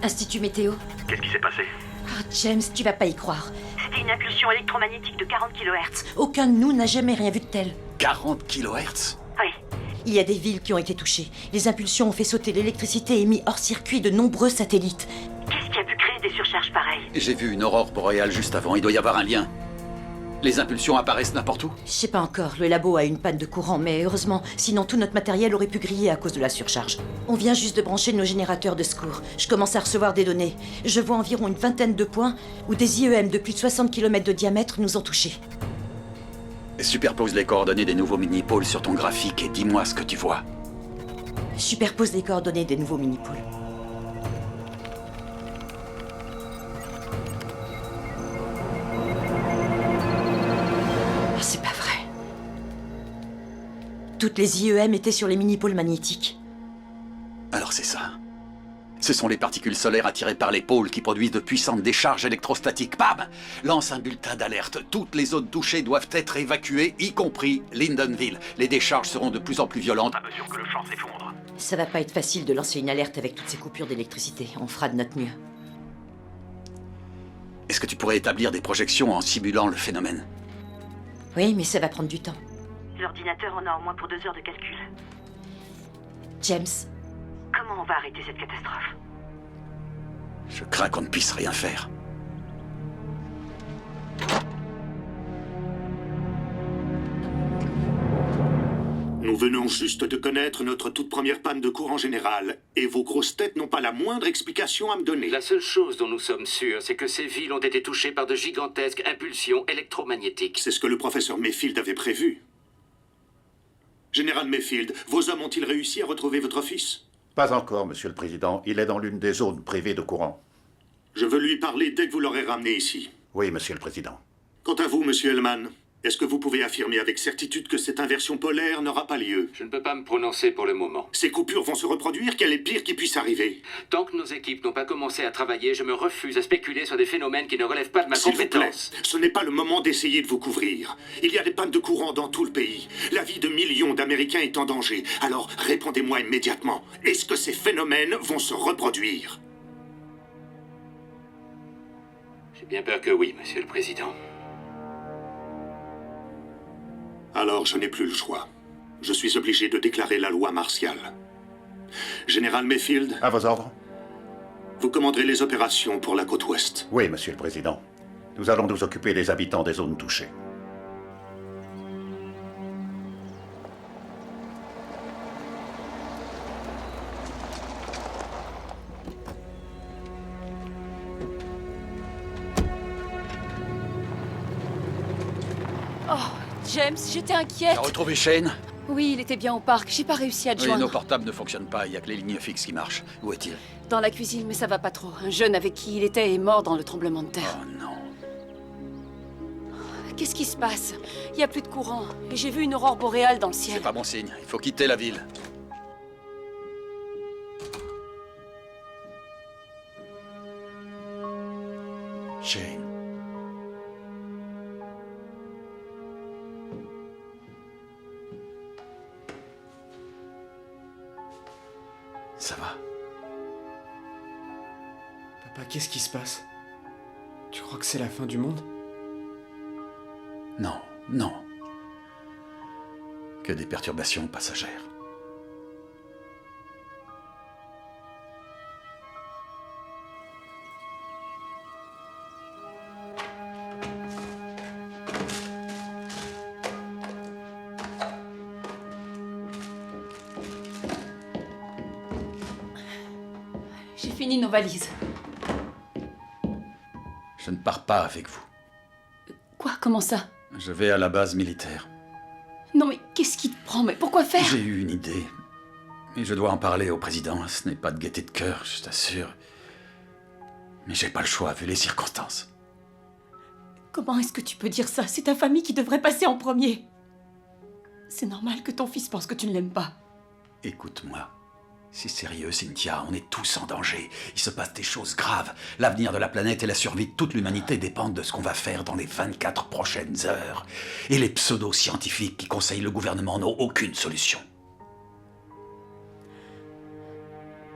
Speaker 8: Institut Météo.
Speaker 4: Qu'est-ce qui s'est passé?
Speaker 8: Ah, James, tu vas pas y croire.
Speaker 9: C'était une impulsion électromagnétique de 40 kHz.
Speaker 8: Aucun de nous n'a jamais rien vu de tel.
Speaker 6: 40 kHz?
Speaker 9: Oui.
Speaker 8: Il y a des villes qui ont été touchées. Les impulsions ont fait sauter l'électricité et mis hors circuit de nombreux satellites.
Speaker 9: Qu'est-ce qui a pu créer des surcharges pareilles?
Speaker 6: J'ai vu une aurore boréale juste avant, il doit y avoir un lien. Les impulsions apparaissent n'importe où?
Speaker 8: Je sais pas encore, le labo a une panne de courant, mais heureusement, sinon tout notre matériel aurait pu griller à cause de la surcharge. On vient juste de brancher nos générateurs de secours. Je commence à recevoir des données. Je vois environ une vingtaine de points où des IEM de plus de 60 km de diamètre nous ont touchés.
Speaker 6: Superpose les coordonnées des nouveaux mini-pôles sur ton graphique et dis-moi ce que tu vois.
Speaker 8: Superpose les coordonnées des nouveaux mini-pôles. Oh, c'est pas vrai. Toutes les IEM étaient sur les mini-pôles magnétiques.
Speaker 6: Alors c'est ça. Ce sont les particules solaires attirées par les pôles qui produisent de puissantes décharges électrostatiques. Bam! Lance un bulletin d'alerte. Toutes les zones touchées doivent être évacuées, y compris Lindenville. Les décharges seront de plus en plus violentes à mesure que le champ s'effondre.
Speaker 8: Ça va pas être facile de lancer une alerte avec toutes ces coupures d'électricité. On fera de notre mieux.
Speaker 6: Est-ce que tu pourrais établir des projections en simulant le phénomène?
Speaker 8: Oui, mais ça va prendre du temps.
Speaker 9: L'ordinateur en a au moins pour 2 heures de calcul.
Speaker 8: James,
Speaker 9: Comment on va arrêter cette catastrophe?
Speaker 6: Je crains qu'on ne puisse rien faire.
Speaker 11: Nous venons juste de connaître notre toute première panne de courant général, et vos grosses têtes n'ont pas la moindre explication à me donner.
Speaker 16: La seule chose dont nous sommes sûrs, c'est que ces villes ont été touchées par de gigantesques impulsions électromagnétiques.
Speaker 11: C'est ce que le professeur Mayfield avait prévu. Général Mayfield, vos hommes ont-ils réussi à retrouver votre fils?
Speaker 13: Pas encore, Monsieur le Président. Il est dans l'une des zones privées de courant.
Speaker 11: Je veux lui parler dès que vous l'aurez ramené ici.
Speaker 13: Oui, Monsieur le Président.
Speaker 11: Quant à vous, Monsieur Hellman, est-ce que vous pouvez affirmer avec certitude que cette inversion polaire n'aura pas lieu?
Speaker 16: Je ne peux pas me prononcer pour le moment.
Speaker 11: Ces coupures vont se reproduire? Quel est le pire qui puisse arriver?
Speaker 16: Tant que nos équipes n'ont pas commencé à travailler, je me refuse à spéculer sur des phénomènes qui ne relèvent pas de ma
Speaker 11: S'il vous plaît,
Speaker 16: compétence.
Speaker 11: ce n'est pas le moment d'essayer de vous couvrir. Il y a des pannes de courant dans tout le pays. La vie de millions d'Américains est en danger. Alors, répondez-moi immédiatement. Est-ce que ces phénomènes vont se reproduire?
Speaker 16: J'ai bien peur que oui, Monsieur le Président.
Speaker 11: Alors, je n'ai plus le choix. Je suis obligé de déclarer la loi martiale. Général Mayfield.
Speaker 13: À vos ordres.
Speaker 11: Vous commanderez les opérations pour la côte ouest.
Speaker 13: Oui, Monsieur le Président. Nous allons nous occuper des habitants des zones touchées.
Speaker 3: Oh, James, j'étais inquiète.
Speaker 6: T'as retrouvé Shane?
Speaker 3: Oui, il était bien au parc. J'ai pas réussi à le
Speaker 6: Oui,
Speaker 3: joindre.
Speaker 6: nos portables ne fonctionnent pas, il n'y a que les lignes fixes qui marchent. Où est-il?
Speaker 3: Dans la cuisine, mais ça va pas trop. Un jeune avec qui il était est mort dans le tremblement de terre.
Speaker 6: Oh non.
Speaker 3: Qu'est-ce qui se passe? Il y a plus de courant. Et j'ai vu une aurore boréale dans le ciel.
Speaker 6: C'est pas bon signe, il faut quitter la ville. Shane. Ça va?
Speaker 12: Papa, qu'est-ce qui se passe? Tu crois que c'est la fin du monde?
Speaker 6: Non, non. Que des perturbations passagères.
Speaker 3: J'ai fini nos valises.
Speaker 6: Je ne pars pas avec vous.
Speaker 3: Quoi? Comment ça?
Speaker 6: Je vais à la base militaire.
Speaker 3: Non mais qu'est-ce qui te prend? Mais pourquoi faire?
Speaker 6: J'ai eu une idée. Et je dois en parler au président. Ce n'est pas de gaieté de cœur, je t'assure. Mais j'ai pas le choix, vu les circonstances.
Speaker 3: Comment est-ce que tu peux dire ça? C'est ta famille qui devrait passer en premier. C'est normal que ton fils pense que tu ne l'aimes pas.
Speaker 6: Écoute-moi. C'est sérieux, Cynthia, on est tous en danger. Il se passe des choses graves. L'avenir de la planète et la survie de toute l'humanité dépendent de ce qu'on va faire dans les 24 prochaines heures. Et les pseudo-scientifiques qui conseillent le gouvernement n'ont aucune solution.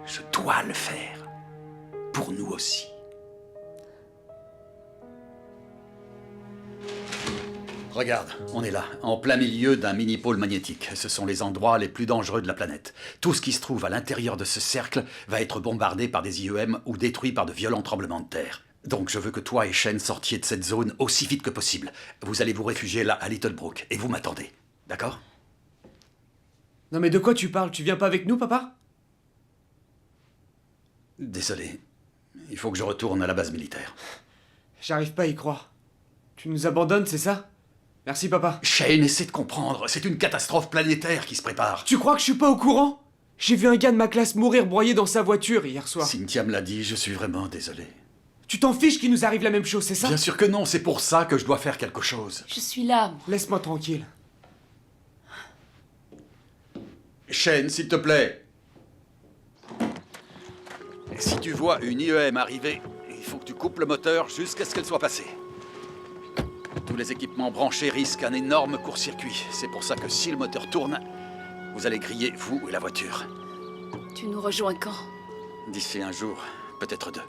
Speaker 6: Je dois le faire. Pour nous aussi. Regarde, on est là, en plein milieu d'un mini-pôle magnétique. Ce sont les endroits les plus dangereux de la planète. Tout ce qui se trouve à l'intérieur de ce cercle va être bombardé par des IEM ou détruit par de violents tremblements de terre. Donc je veux que toi et Shane sortiez de cette zone aussi vite que possible. Vous allez vous réfugier là, à Little Brook, et vous m'attendez. D'accord?
Speaker 12: Non mais de quoi tu parles? Tu viens pas avec nous, papa?
Speaker 6: Désolé. Il faut que je retourne à la base militaire.
Speaker 12: J'arrive pas à y croire. Tu nous abandonnes, c'est ça? Merci, papa.
Speaker 6: Shane, essaie de comprendre. C'est une catastrophe planétaire qui se prépare.
Speaker 12: Tu crois que je suis pas au courant? J'ai vu un gars de ma classe mourir broyé dans sa voiture hier soir.
Speaker 6: Cynthia me l'a dit, je suis vraiment désolé.
Speaker 12: Tu t'en fiches qu'il nous arrive la même chose, c'est ça?
Speaker 6: Bien sûr que non, c'est pour ça que je dois faire quelque chose.
Speaker 3: Je suis là, moi.
Speaker 12: Laisse-moi tranquille.
Speaker 6: Shane, s'il te plaît. Et si tu vois une IEM arriver, il faut que tu coupes le moteur jusqu'à ce qu'elle soit passée. Tous les équipements branchés risquent un énorme court-circuit. C'est pour ça que si le moteur tourne, vous allez griller, vous et la voiture.
Speaker 3: Tu nous rejoins quand?
Speaker 6: D'ici un jour, peut-être 2.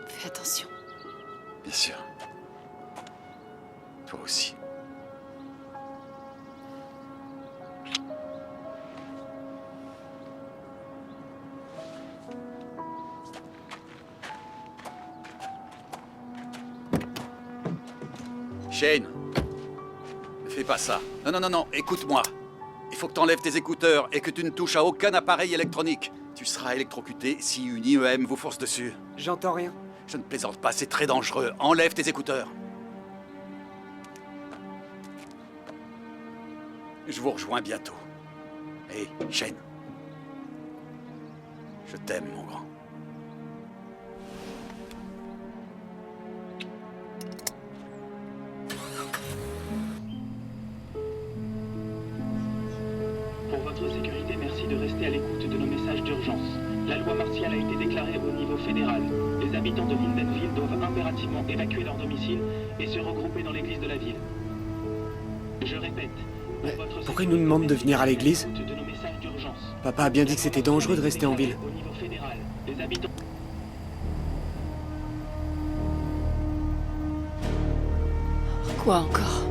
Speaker 3: Fais attention.
Speaker 6: Bien sûr. Toi aussi. Shane, ne fais pas ça. Non, écoute-moi. Il faut que t'enlèves tes écouteurs et que tu ne touches à aucun appareil électronique. Tu seras électrocuté si une IEM vous force dessus.
Speaker 12: J'entends rien.
Speaker 6: Je ne plaisante pas, c'est très dangereux. Enlève tes écouteurs. Je vous rejoins bientôt. Hé, Shane. Je t'aime, mon grand.
Speaker 4: Pour votre sécurité, merci de rester à l'écoute de nos messages d'urgence. La loi martiale a été déclarée au niveau fédéral. Les habitants de Lindenville doivent impérativement évacuer leur domicile et se regrouper dans l'église de la ville. Je répète.
Speaker 12: Pourquoi il nous demande de venir à l'église? Papa a bien dit que c'était dangereux de rester en ville.
Speaker 4: Au niveau fédéral, les habitants...
Speaker 3: Quoi encore?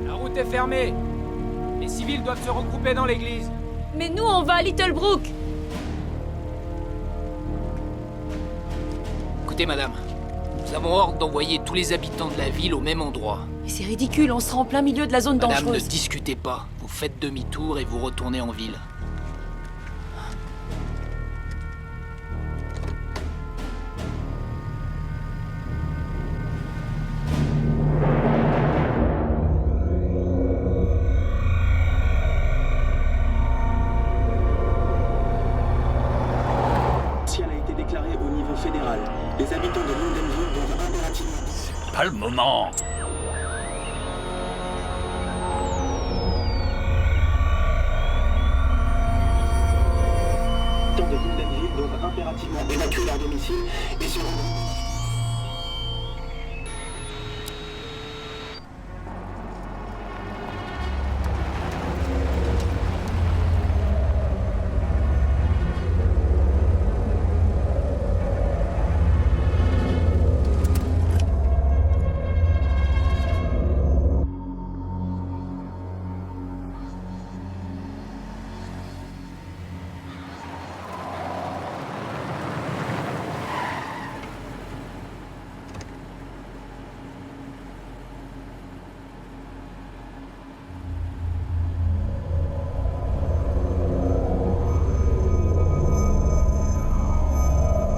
Speaker 17: La route est fermée. Les civils doivent se regrouper dans l'église.
Speaker 3: Mais nous, on va à Little Brook.
Speaker 18: Écoutez, madame, nous avons ordre d'envoyer tous les habitants de la ville au même endroit.
Speaker 3: Mais c'est ridicule, on sera en plein milieu de la zone
Speaker 18: Madame,
Speaker 3: dangereuse.
Speaker 18: ne discutez pas. Vous faites demi-tour et vous retournez en ville.
Speaker 6: Pas le moment.
Speaker 4: Les habitants de Lindenville doivent impérativement évacuer leur domicile et se regrouper.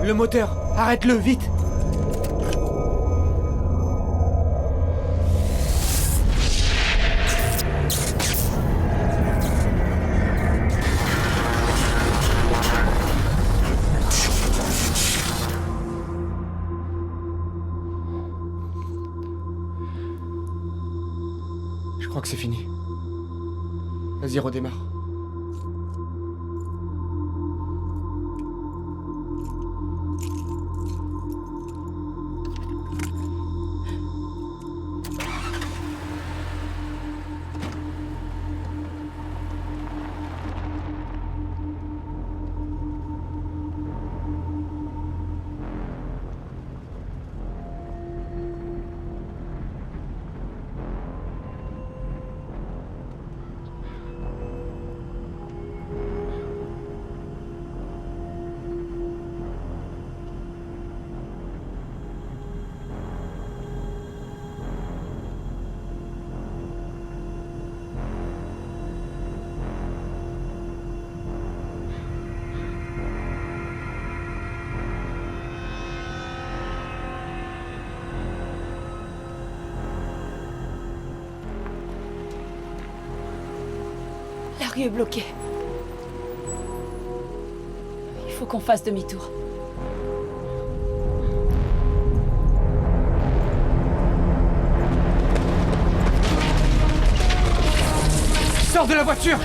Speaker 12: Le moteur, arrête-le, vite! Je crois que c'est fini. Vas-y, redémarre.
Speaker 3: La rue est bloquée. Il faut qu'on fasse demi-tour.
Speaker 17: Sors de la voiture!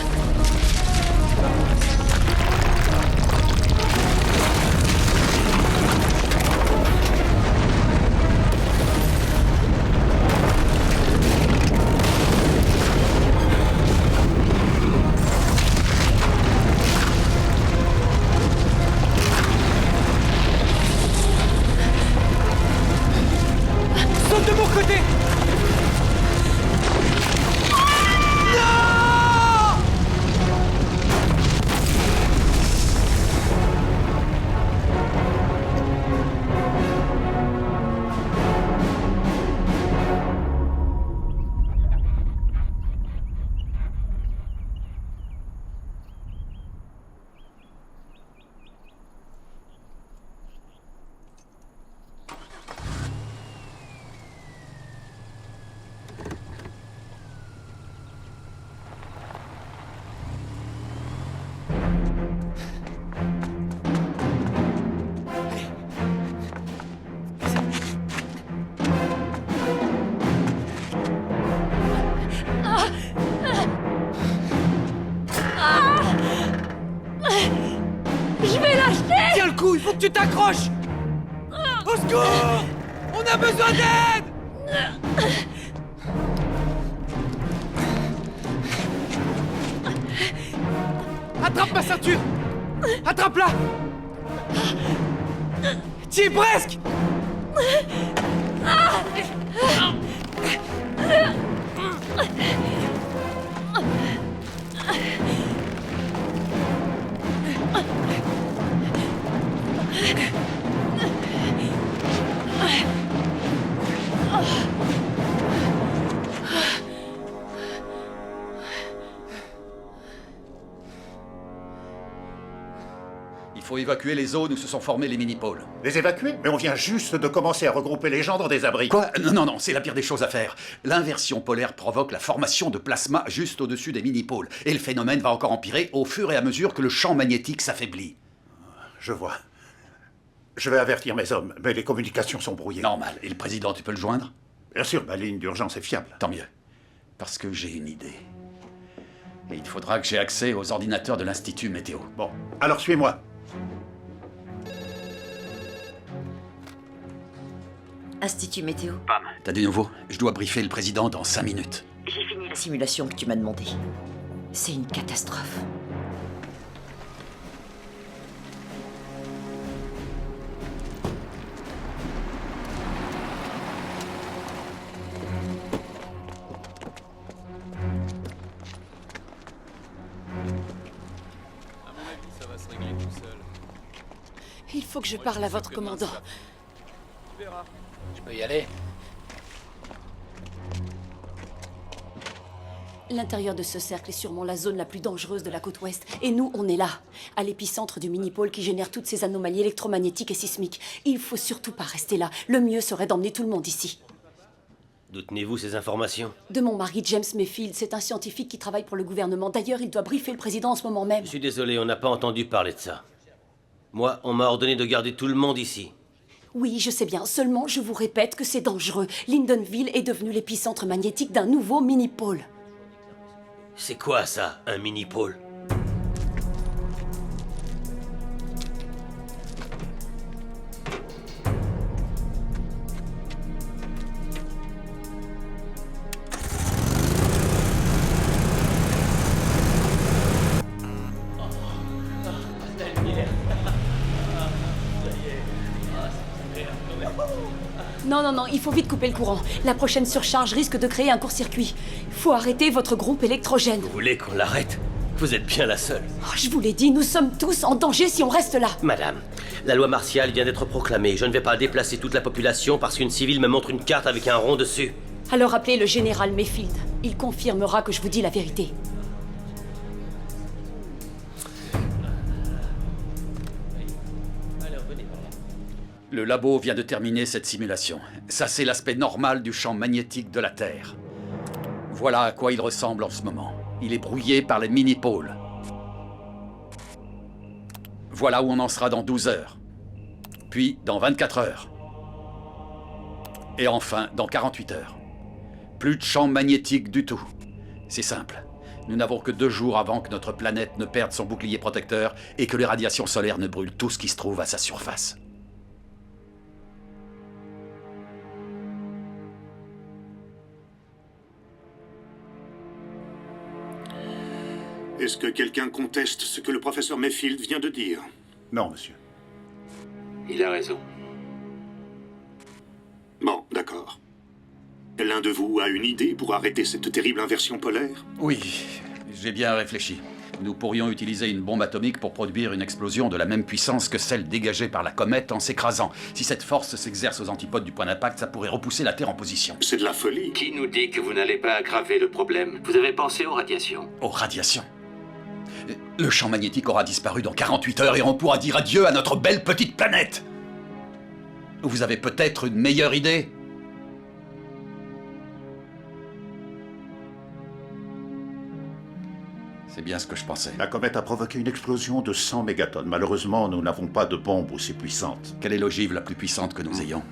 Speaker 17: Saute de mon côté!
Speaker 3: Je vais lâcher!
Speaker 17: Tiens le coup, il faut que tu t'accroches! Au secours! On a besoin d'aide! Attrape ma ceinture! Attrape-la! T'y es presque!
Speaker 6: Il faut évacuer les zones où se sont formés les mini-pôles.
Speaker 13: Les évacuer? Mais on vient juste de commencer à regrouper les gens dans des abris.
Speaker 6: Quoi? Non, c'est la pire des choses à faire. L'inversion polaire provoque la formation de plasma juste au-dessus des mini-pôles. Et le phénomène va encore empirer au fur et à mesure que le champ magnétique s'affaiblit.
Speaker 13: Je vois. Je vais avertir mes hommes, mais les communications sont brouillées.
Speaker 6: Normal. Et le président, tu peux le joindre?
Speaker 13: Bien sûr, ma ligne d'urgence est fiable.
Speaker 6: Tant mieux. Parce que j'ai une idée. Et il faudra que j'ai accès aux ordinateurs de l'Institut Météo.
Speaker 13: Bon, alors suis-moi.
Speaker 8: Institut Météo.
Speaker 7: Pam.
Speaker 6: T'as des nouveaux? Je dois briefer le président dans 5 minutes.
Speaker 8: J'ai fini la simulation que tu m'as demandé. C'est une catastrophe.
Speaker 14: À mon avis, ça va se régler tout seul.
Speaker 3: Il faut que je parle à votre commandant.
Speaker 14: Tu verras.
Speaker 18: Je peux y aller?
Speaker 3: L'intérieur de ce cercle est sûrement la zone la plus dangereuse de la côte ouest. Et nous, on est là, à l'épicentre du mini-pôle qui génère toutes ces anomalies électromagnétiques et sismiques. Il faut surtout pas rester là. Le mieux serait d'emmener tout le monde ici.
Speaker 15: D'où tenez-vous ces informations?
Speaker 3: De mon mari, James Mayfield. C'est un scientifique qui travaille pour le gouvernement. D'ailleurs, il doit briefer le président en ce moment même.
Speaker 15: Je suis désolé, on n'a pas entendu parler de ça. Moi, on m'a ordonné de garder tout le monde ici.
Speaker 3: Oui, je sais bien. Seulement, je vous répète que c'est dangereux. Lindenville est devenu l'épicentre magnétique d'un nouveau mini-pôle.
Speaker 15: C'est quoi ça, un mini-pôle?
Speaker 3: Non, il faut vite couper le courant. La prochaine surcharge risque de créer un court-circuit. Faut arrêter votre groupe électrogène.
Speaker 15: Vous voulez qu'on l'arrête? Vous êtes bien la seule.
Speaker 3: Oh, je vous l'ai dit, nous sommes tous en danger si on reste là.
Speaker 15: Madame, la loi martiale vient d'être proclamée. Je ne vais pas déplacer toute la population parce qu'une civile me montre une carte avec un rond dessus.
Speaker 3: Alors appelez le général Mayfield. Il confirmera que je vous dis la vérité.
Speaker 6: Le labo vient de terminer cette simulation. Ça, c'est l'aspect normal du champ magnétique de la Terre. Voilà à quoi il ressemble en ce moment. Il est brouillé par les mini-pôles. Voilà où on en sera dans 12 heures. Puis dans 24 heures. Et enfin dans 48 heures. Plus de champ magnétique du tout. C'est simple. Nous n'avons que 2 jours avant que notre planète ne perde son bouclier protecteur et que les radiations solaires ne brûlent tout ce qui se trouve à sa surface.
Speaker 11: Est-ce que quelqu'un conteste ce que le professeur Mayfield vient de dire?
Speaker 13: Non, monsieur.
Speaker 16: Il a raison.
Speaker 11: Bon, d'accord. L'un de vous a une idée pour arrêter cette terrible inversion polaire?
Speaker 6: Oui, j'ai bien réfléchi. Nous pourrions utiliser une bombe atomique pour produire une explosion de la même puissance que celle dégagée par la comète en s'écrasant. Si cette force s'exerce aux antipodes du point d'impact, ça pourrait repousser la Terre en position.
Speaker 11: C'est de la folie.
Speaker 16: Qui nous dit que vous n'allez pas aggraver le problème? Vous avez pensé aux radiations?
Speaker 6: Aux radiations? Le champ magnétique aura disparu dans 48 heures et on pourra dire adieu à notre belle petite planète. Vous avez peut-être une meilleure idée? C'est bien ce que je pensais.
Speaker 13: La comète a provoqué une explosion de 100 mégatonnes. Malheureusement, nous n'avons pas de bombe aussi puissante.
Speaker 6: Quelle est l'ogive la plus puissante que nous ayons?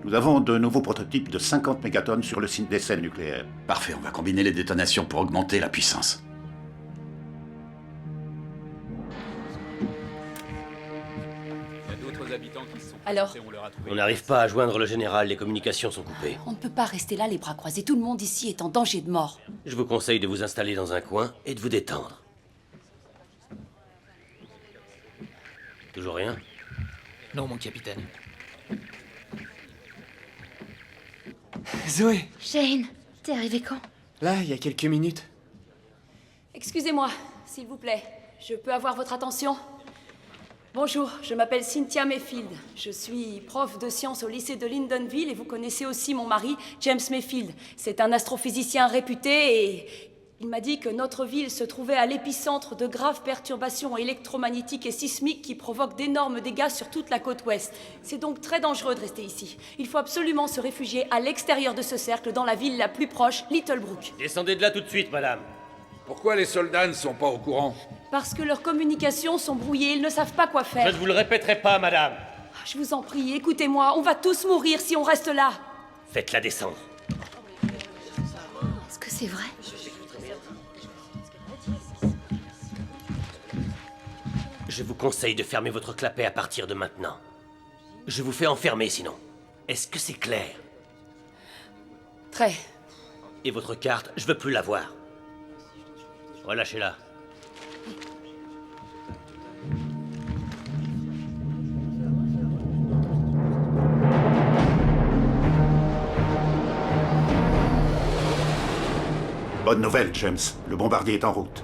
Speaker 13: Nous avons de nouveaux prototypes de 50 mégatonnes sur le site d'essai nucléaire.
Speaker 6: Parfait, on va combiner les détonations pour augmenter la puissance.
Speaker 3: Alors,
Speaker 15: On n'arrive pas à joindre le général, les communications sont coupées.
Speaker 3: on ne peut pas rester là les bras croisés. Tout le monde ici est en danger de mort.
Speaker 15: Je vous conseille de vous installer dans un coin et de vous détendre. Toujours rien?
Speaker 18: Non, mon capitaine.
Speaker 12: Zoé!
Speaker 5: Shane, t'es arrivé quand?
Speaker 12: Là, il y a quelques minutes.
Speaker 3: Excusez-moi, s'il vous plaît. Je peux avoir votre attention? Bonjour, je m'appelle Cynthia Mayfield. Je suis prof de sciences au lycée de Lyndonville et vous connaissez aussi mon mari, James Mayfield. C'est un astrophysicien réputé et il m'a dit que notre ville se trouvait à l'épicentre de graves perturbations électromagnétiques et sismiques qui provoquent d'énormes dégâts sur toute la côte ouest. C'est donc très dangereux de rester ici. Il faut absolument se réfugier à l'extérieur de ce cercle, dans la ville la plus proche, Little Brook.
Speaker 15: Descendez de là tout de suite, madame.
Speaker 19: Pourquoi les soldats ne sont pas au courant?
Speaker 3: Parce que leurs communications sont brouillées, ils ne savve pas quoi faire.
Speaker 15: Je ne vous le répéterai pas, madame.
Speaker 3: Je vous en prie, écoutez-moi, on va tous mourir si on reste là.
Speaker 15: Faites-la descendre.
Speaker 5: Est-ce que c'est vrai?
Speaker 15: Je vous conseille de fermer votre clapet à partir de maintenant. Je vous fais enfermer sinon. Est-ce que c'est clair?
Speaker 3: Très.
Speaker 15: Et votre carte, je veux plus la voir. Relâchez-la.
Speaker 13: Bonne nouvelle, James. Le bombardier est en route.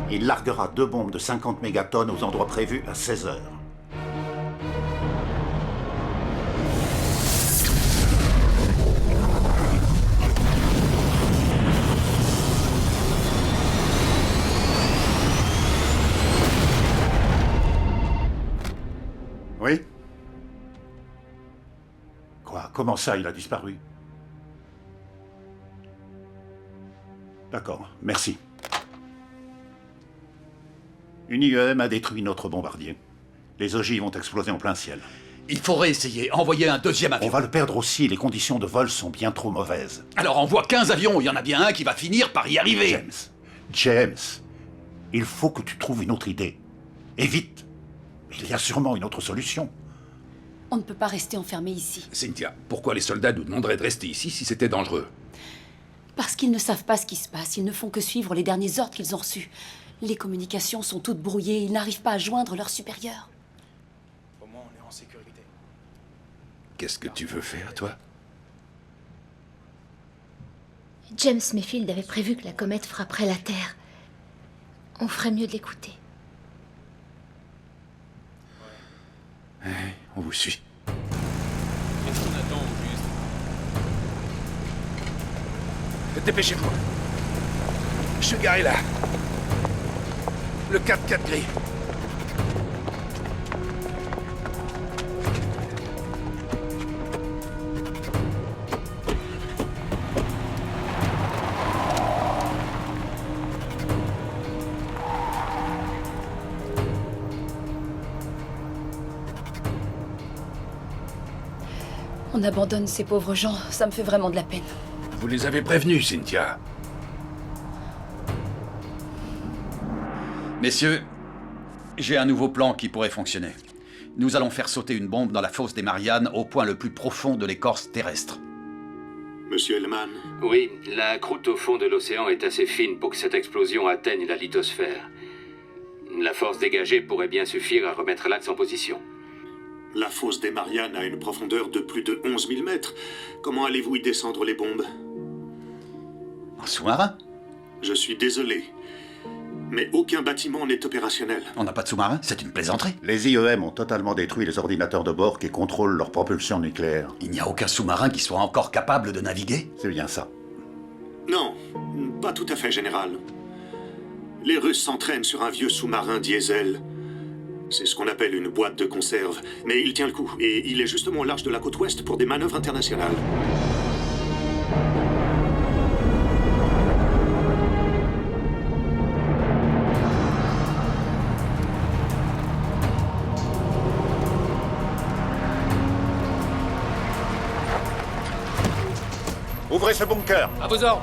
Speaker 13: Il larguera 2 bombes de 50 mégatonnes aux endroits prévus à 16 heures. Oui? Quoi? Comment ça, il a disparu? D'accord, merci. Une IEM a détruit notre bombardier. Les ogives ont explosé en plein ciel.
Speaker 6: Il faudrait essayer, envoyer un 2e avion.
Speaker 13: On va le perdre aussi, les conditions de vol sont bien trop mauvaises.
Speaker 6: Alors envoie 15 avions, il y en a bien un qui va finir par y arriver.
Speaker 13: James, il faut que tu trouves une autre idée. Et vite. Il y a sûrement une autre solution.
Speaker 3: On ne peut pas rester enfermé ici.
Speaker 19: Cynthia, pourquoi les soldats nous demanderaient de rester ici si c'était dangereux?
Speaker 3: Parce qu'ils ne savent pas ce qui se passe, ils ne font que suivre les derniers ordres qu'ils ont reçus. Les communications sont toutes brouillées, ils n'arrivent pas à joindre leurs supérieurs.
Speaker 2: Au moins, on est en sécurité.
Speaker 19: Qu'est-ce que tu veux faire, toi?
Speaker 5: James Mayfield avait prévu que la comète frapperait la Terre. On ferait mieux de l'écouter.
Speaker 19: On vous suit.
Speaker 14: Qu'est-ce qu'on attend au juste?
Speaker 19: Dépêchez-vous. Je suis garé là. Le 4x4 gris.
Speaker 3: On abandonne ces pauvres gens, ça me fait vraiment de la peine.
Speaker 19: Vous les avez prévenus, Cynthia.
Speaker 6: Messieurs, j'ai un nouveau plan qui pourrait fonctionner. Nous allons faire sauter une bombe dans la fosse des Mariannes au point le plus profond de l'écorce terrestre.
Speaker 11: Monsieur Hellman.
Speaker 16: Oui, la croûte au fond de l'océan est assez fine pour que cette explosion atteigne la lithosphère. La force dégagée pourrait bien suffire à remettre l'axe en position.
Speaker 11: La fosse des Mariannes a une profondeur de plus de 11 000 mètres. Comment allez-vous y descendre les bombes?
Speaker 6: En sous-marin?
Speaker 11: Je suis désolé, mais aucun bâtiment n'est opérationnel.
Speaker 6: On n'a pas de sous-marin? C'est une plaisanterie.
Speaker 13: Les IEM ont totalement détruit les ordinateurs de bord qui contrôlent leur propulsion nucléaire.
Speaker 6: Il n'y a aucun sous-marin qui soit encore capable de naviguer?
Speaker 13: C'est bien ça.
Speaker 11: Non, pas tout à fait, général. Les Russes s'entraînent sur un vieux sous-marin diesel. C'est ce qu'on appelle une boîte de conserve. Mais il tient le coup, et il est justement au large de la côte ouest pour des manœuvres internationales.
Speaker 13: Ouvrez ce bunker.
Speaker 18: À vos ordres.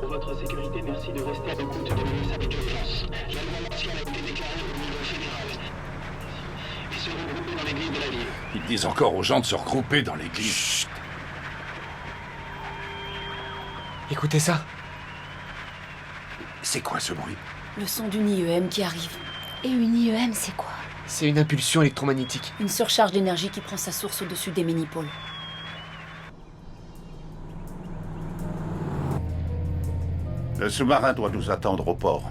Speaker 4: Pour votre sécurité, merci de rester à l'écoute de nos messages d'urgence. La loi martiale a été déclarée au niveau fédéral. Et se regrouper dans l'église de la ville.
Speaker 19: Ils disent encore aux gens de se regrouper dans l'église. Chut.
Speaker 12: Écoutez ça.
Speaker 19: C'est quoi ce bruit?
Speaker 3: Le son d'une IEM qui arrive.
Speaker 5: Et une IEM, c'est quoi?
Speaker 12: C'est une impulsion électromagnétique.
Speaker 3: Une surcharge d'énergie qui prend sa source au-dessus des mini-pôles.
Speaker 13: Le sous-marin doit nous attendre au port.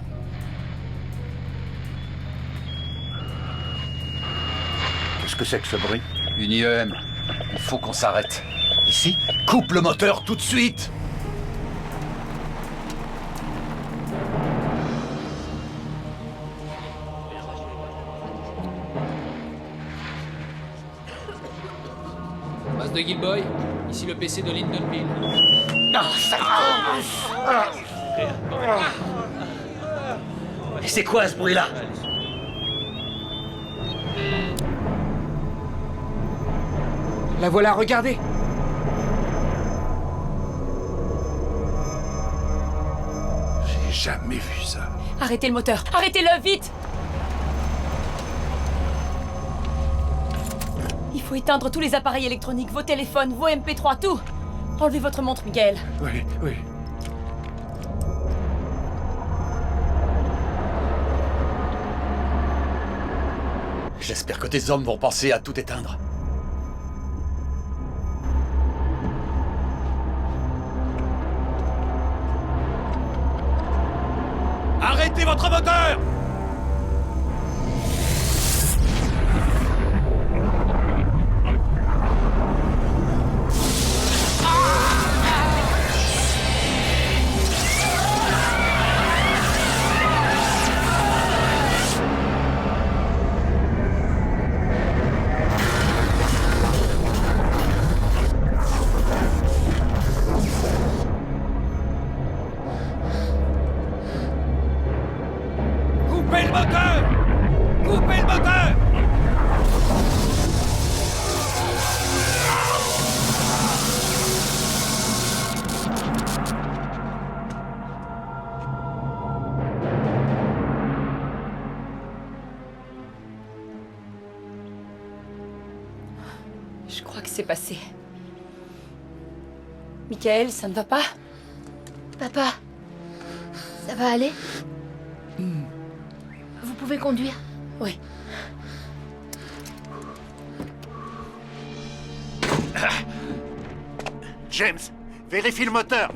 Speaker 13: Qu'est-ce que c'est que ce bruit?
Speaker 6: Une IEM. Il faut qu'on s'arrête. Ici? Coupe le moteur tout de suite!
Speaker 18: Base de Gilboy, ici le PC de Lindenville.
Speaker 15: C'est quoi ce bruit-là?
Speaker 12: La voilà, regardez.
Speaker 19: J'ai jamais vu ça.
Speaker 3: Arrêtez le moteur! Arrêtez-le, vite! Il faut éteindre tous les appareils électroniques, vos téléphones, vos MP3, tout! Enlevez votre montre, Michael.
Speaker 19: Oui, oui.
Speaker 6: J'espère que tes hommes vont penser à tout éteindre.
Speaker 17: Arrêtez votre moteur! Coupez le moteur! Coupez le moteur!
Speaker 3: Je crois que c'est passé. Michael, ça ne va pas?
Speaker 5: Papa, ça va aller? Vous pouvez conduire?
Speaker 3: Oui.
Speaker 13: James, vérifie le moteur.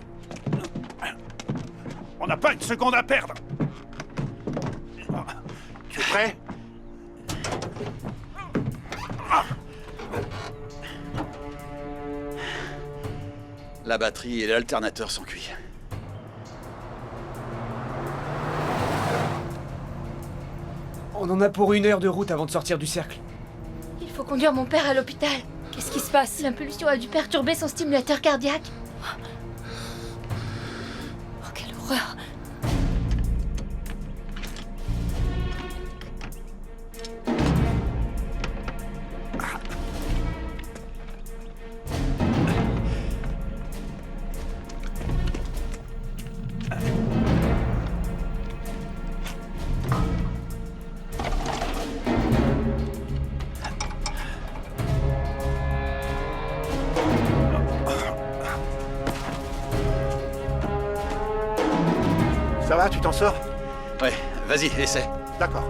Speaker 13: On n'a pas une seconde à perdre. Tu es prêt?
Speaker 6: La batterie et l'alternateur sont cuits.
Speaker 12: On en a pour 1 heure de route avant de sortir du cercle.
Speaker 5: Il faut conduire mon père à l'hôpital.
Speaker 3: Qu'est-ce qui se passe?
Speaker 5: L'impulsion a dû perturber son stimulateur cardiaque.
Speaker 3: Oh, quelle horreur.
Speaker 13: Ça va, tu t'en sors?
Speaker 6: Ouais, vas-y, essaie.
Speaker 13: D'accord.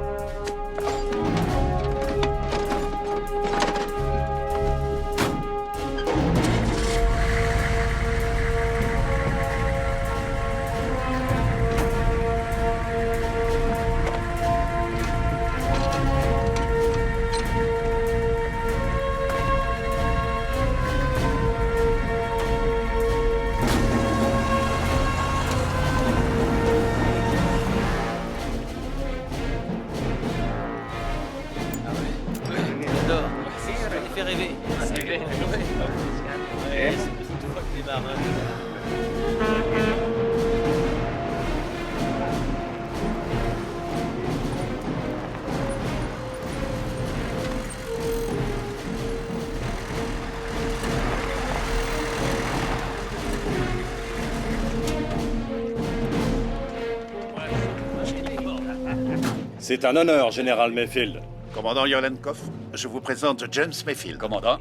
Speaker 20: C'est un honneur, Général Mayfield.
Speaker 13: Commandant Yolenkov, je vous présente James Mayfield.
Speaker 6: Commandant.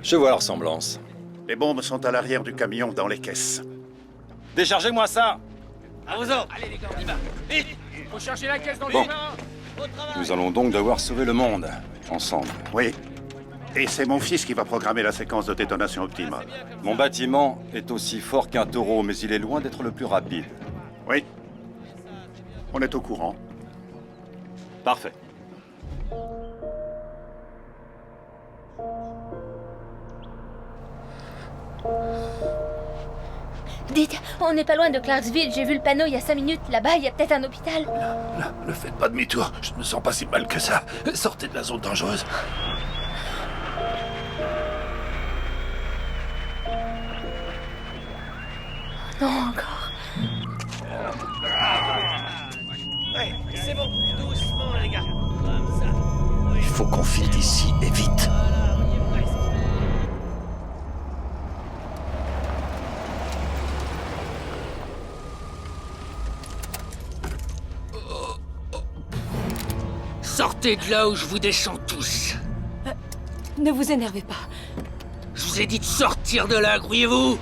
Speaker 20: Je vois la ressemblance.
Speaker 13: Les bombes sont à l'arrière du camion, dans les caisses.
Speaker 20: Déchargez-moi ça!
Speaker 17: À vos ordres! Allez les gars, on y va! Vite! Faut chercher la caisse dans
Speaker 20: Bon.
Speaker 17: les mains! Au travail!
Speaker 20: Nous allons donc devoir sauver le monde, ensemble.
Speaker 13: Oui. Et c'est mon fils qui va programmer la séquence de détonation optimale.
Speaker 20: Mon bâtiment est aussi fort qu'un taureau, mais il est loin d'être le plus rapide.
Speaker 13: Oui. On est au courant.
Speaker 20: Parfait.
Speaker 5: Dites, on n'est pas loin de Clarksville, j'ai vu le panneau il y a 5 minutes. Là-bas, il y a peut-être un hôpital.
Speaker 19: Ne faites pas demi-tour, je ne me sens pas si mal que ça. Sortez de la zone dangereuse.
Speaker 5: Non, encore.
Speaker 17: Ouais, c'est bon, doucement les gars. Comme ça.
Speaker 19: Il faut qu'on file d'ici, et vite.
Speaker 17: Voilà, on y est presque.
Speaker 18: Sortez de là où je vous descends tous.
Speaker 3: Ne vous énervez pas.
Speaker 18: Je vous ai dit de sortir de là, grouillez-vous.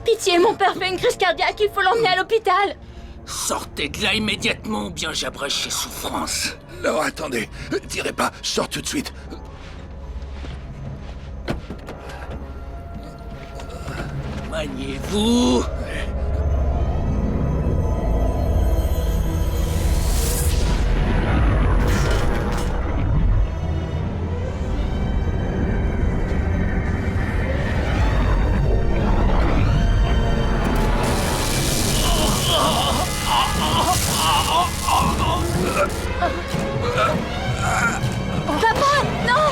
Speaker 5: Pitié, mon père fait une crise cardiaque, il faut l'emmener à l'hôpital.
Speaker 18: Sortez de là immédiatement ou bien j'abrège ses souffrances.
Speaker 19: Non, attendez, tirez pas, sors tout de suite.
Speaker 18: Maniez-vous.
Speaker 5: Papa, non!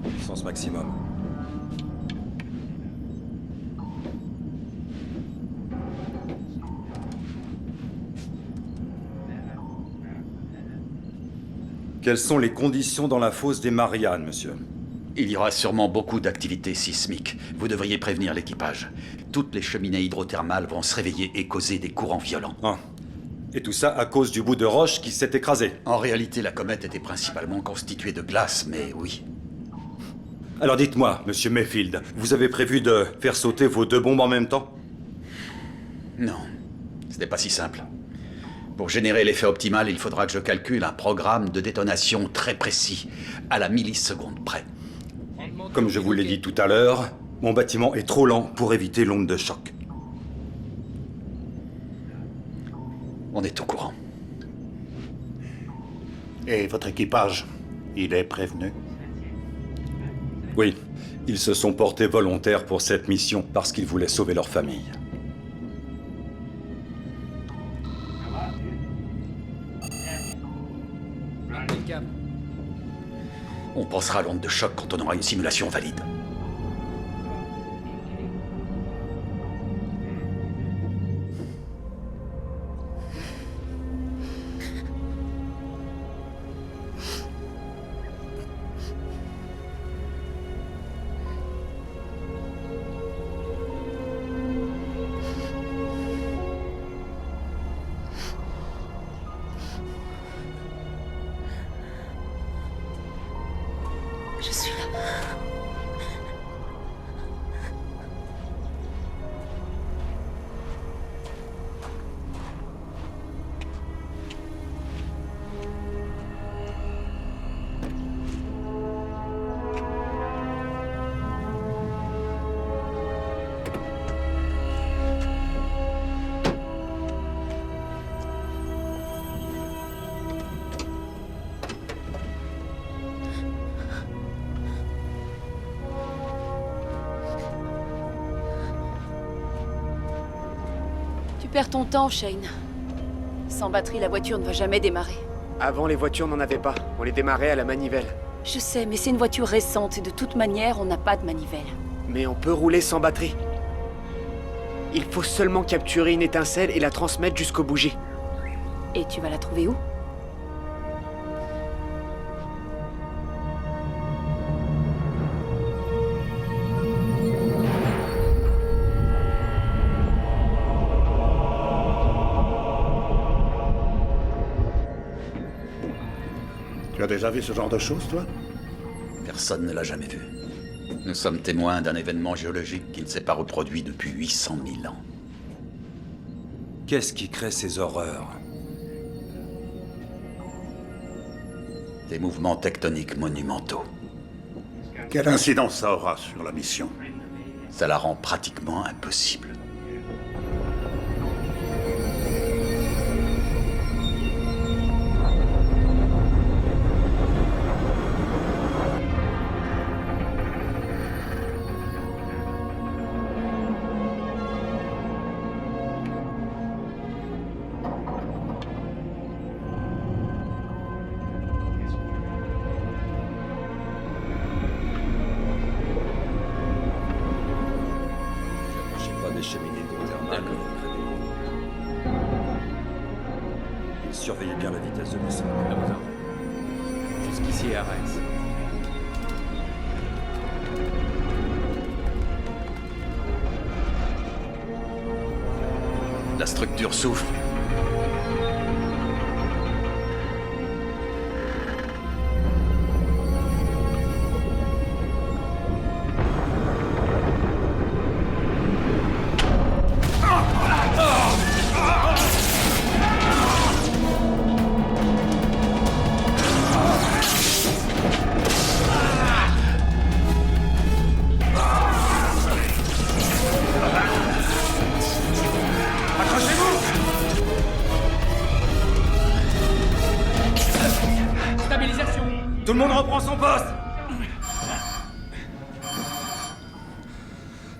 Speaker 20: Puissance maximum. Quelles sont les conditions dans la fosse des Mariannes, monsieur?
Speaker 6: Il y aura sûrement beaucoup d'activités sismiques. Vous devriez prévenir l'équipage. Toutes les cheminées hydrothermales vont se réveiller et causer des courants violents.
Speaker 20: Ah. Et tout ça à cause du bout de roche qui s'est écrasé.
Speaker 6: En réalité, la comète était principalement constituée de glace, mais oui.
Speaker 20: Alors dites-moi, monsieur Mayfield, vous avez prévu de faire sauter vos 2 bombes en même temps?
Speaker 6: Non, ce n'est pas si simple. Pour générer l'effet optimal, il faudra que je calcule un programme de détonation très précis, à la milliseconde près.
Speaker 20: Comme je vous l'ai dit tout à l'heure, mon bâtiment est trop lent pour éviter l'onde de choc.
Speaker 6: On est au courant.
Speaker 13: Et votre équipage, il est prévenu?
Speaker 20: Oui, ils se sont portés volontaires pour cette mission parce qu'ils voulaient sauver leur famille.
Speaker 6: pensera à l'onde de choc quand on aura une simulation valide.
Speaker 5: Je suis là.
Speaker 3: Tu perds ton temps, Shane. Sans batterie, la voiture ne va jamais démarrer.
Speaker 12: Avant, les voitures n'en avaient pas. On les démarrait à la manivelle.
Speaker 3: Je sais, mais c'est une voiture récente et de toute manière, on n'a pas de manivelle.
Speaker 12: Mais on peut rouler sans batterie. Il faut seulement capturer une étincelle et la transmettre jusqu'aux bougies.
Speaker 3: Et tu vas la trouver où?
Speaker 13: Tu as déjà vu ce genre de choses, toi?
Speaker 6: Personne ne l'a jamais vu. Nous sommes témoins d'un événement géologique qui ne s'est pas reproduit depuis 800 000 ans.
Speaker 20: Qu'est-ce qui crée ces horreurs?
Speaker 6: Des mouvements tectoniques monumentaux.
Speaker 13: Quelle incidence ça aura sur la mission?
Speaker 6: Ça la rend pratiquement impossible.
Speaker 20: Des cheminées thermales. Surveillez bien la vitesse de descente.
Speaker 1: Jusqu'ici, Ares.
Speaker 6: La structure souffre.
Speaker 20: Tout le monde reprend son poste.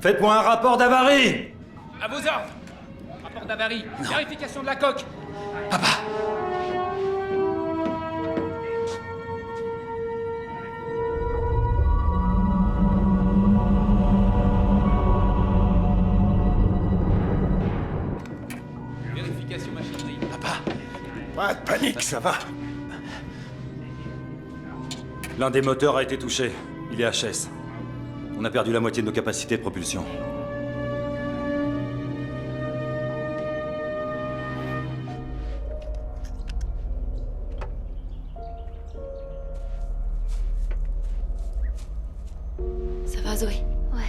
Speaker 20: Faites-moi un rapport d'avarie.
Speaker 18: À vos ordres. Rapport d'avarie. Vérification de la coque. Vérification machinerie.
Speaker 13: Pas de panique, ça va.
Speaker 20: L'un des moteurs a été touché. Il est HS. On a perdu la moitié de nos capacités de propulsion.
Speaker 3: Ça va, Zoé?
Speaker 5: Ouais.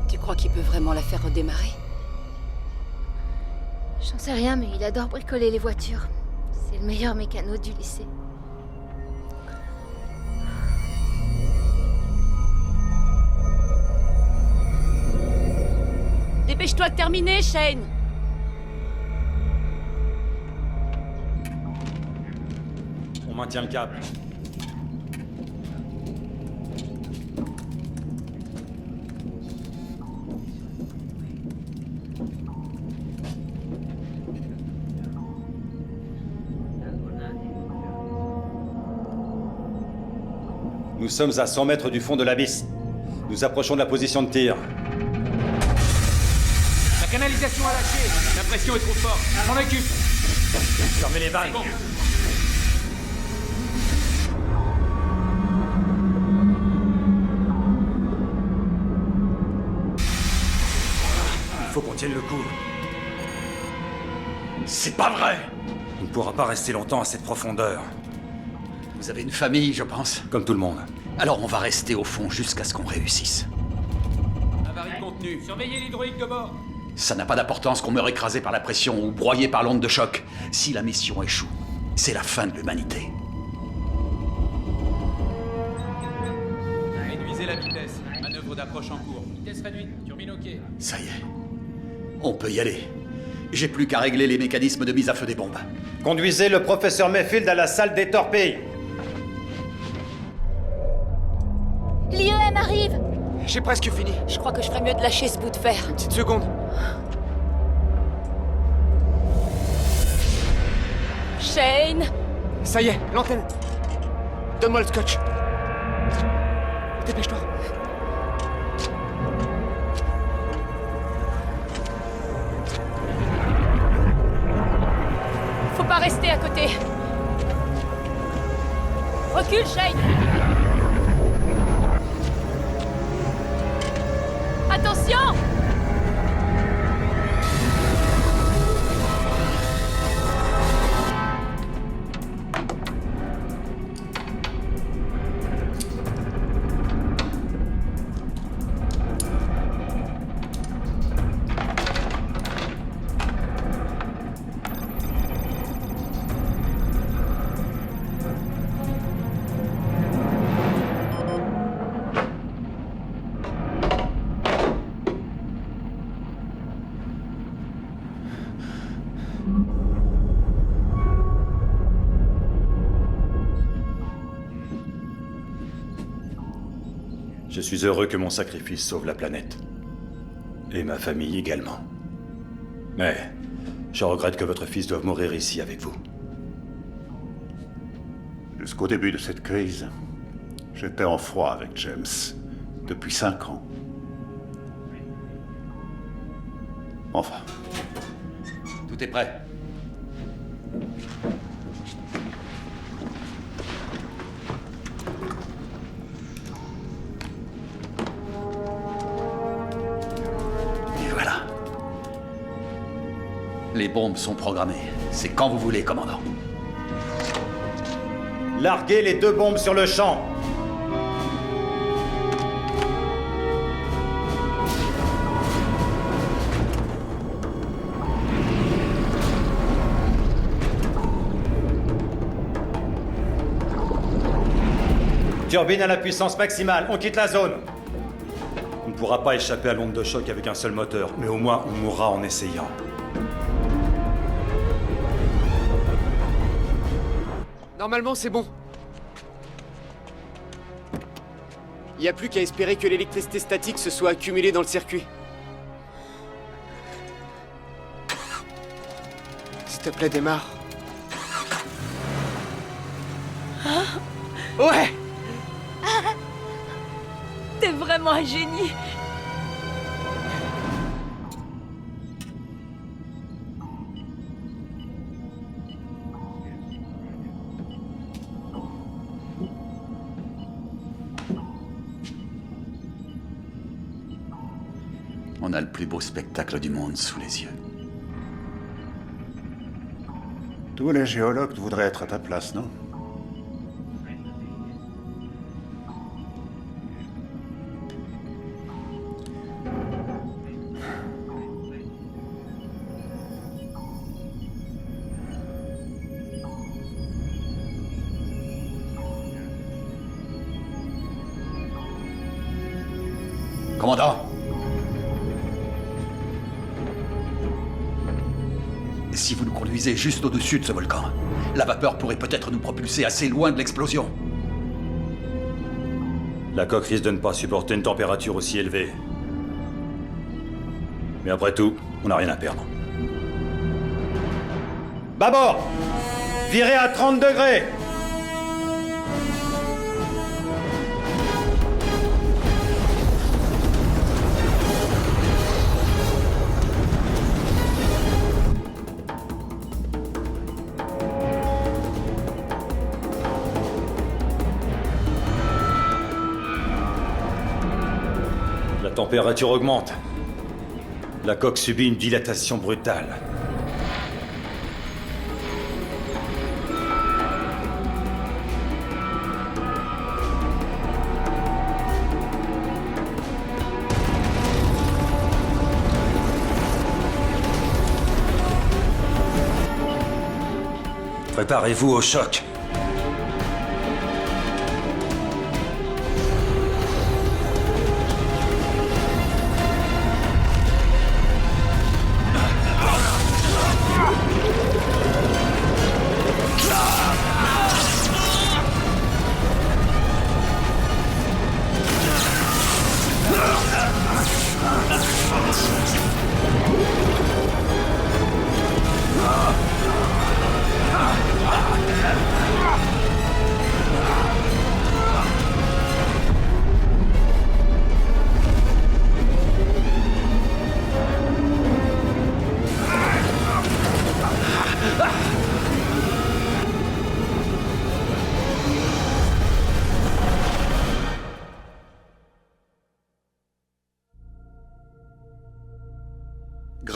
Speaker 3: Tu crois qu'il peut vraiment la faire redémarrer?
Speaker 5: J'en sais rien, mais il adore bricoler les voitures. C'est le meilleur mécano du lycée.
Speaker 3: Dépêche-toi de terminer, Shane!
Speaker 20: On maintient le cap. Nous sommes à 100 mètres du fond de l'abysse. Nous approchons de la position de tir.
Speaker 17: La canalisation a lâché. La pression est trop forte. Je m'en occupe.
Speaker 20: Fermez les vannes.
Speaker 17: Bon.
Speaker 20: Il faut qu'on tienne le coup.
Speaker 6: C'est pas vrai!
Speaker 20: On ne pourra pas rester longtemps à cette profondeur.
Speaker 6: Vous avez une famille, je pense.
Speaker 20: Comme tout le monde.
Speaker 6: Alors on va rester au fond jusqu'à ce qu'on réussisse.
Speaker 17: Avarie de contenu. Surveillez l'hydraulique de bord.
Speaker 6: Ça n'a pas d'importance qu'on meure écrasé par la pression ou broyé par l'onde de choc. Si la mission échoue, c'est la fin de l'humanité.
Speaker 14: Réduisez la vitesse. Manœuvre d'approche en cours. Vitesse réduite. Turbine OK.
Speaker 6: Ça y est. On peut y aller. J'ai plus qu'à régler les mécanismes de mise à feu des bombes.
Speaker 20: Conduisez le professeur Mayfield à la salle des torpilles.
Speaker 5: L'IEM arrive!
Speaker 12: J'ai presque fini.
Speaker 3: Je crois que je ferais mieux de lâcher ce bout de fer.
Speaker 12: Une petite seconde.
Speaker 3: Shane!
Speaker 12: Ça y est, l'antenne. Donne-moi le scotch. Dépêche-toi.
Speaker 3: Faut pas rester à côté. Recule, Shane! Attention!
Speaker 20: Je suis heureux que mon sacrifice sauve la planète. Et ma famille également. Mais je regrette que votre fils doive mourir ici avec vous.
Speaker 13: Jusqu'au début de cette crise, j'étais en froid avec James. Depuis 5 ans. Enfin.
Speaker 6: Tout est prêt. Et voilà. Les bombes sont programmées. C'est quand vous voulez, commandant.
Speaker 20: Larguez les 2 bombes sur le champ. Turbine à la puissance maximale, on quitte la zone. On ne pourra pas échapper à l'onde de choc avec un seul moteur, mais au moins on mourra en essayant.
Speaker 12: Normalement, c'est bon. Il n'y a plus qu'à espérer que l'électricité statique se soit accumulée dans le circuit. S'il te plaît, démarre. Ouais!
Speaker 3: T'es vraiment un génie!
Speaker 6: On a le plus beau spectacle du monde sous les yeux.
Speaker 13: Tous les géologues voudraient être à ta place, non?
Speaker 6: Commandant! Si vous nous conduisez juste au-dessus de ce volcan, la vapeur pourrait peut-être nous propulser assez loin de l'explosion.
Speaker 20: La coque risque de ne pas supporter une température aussi élevée. Mais après tout, on n'a rien à perdre. Bâbord! Virez à 30 degrés! température augmente. La coque subit une dilatation brutale. Préparez-vous au choc.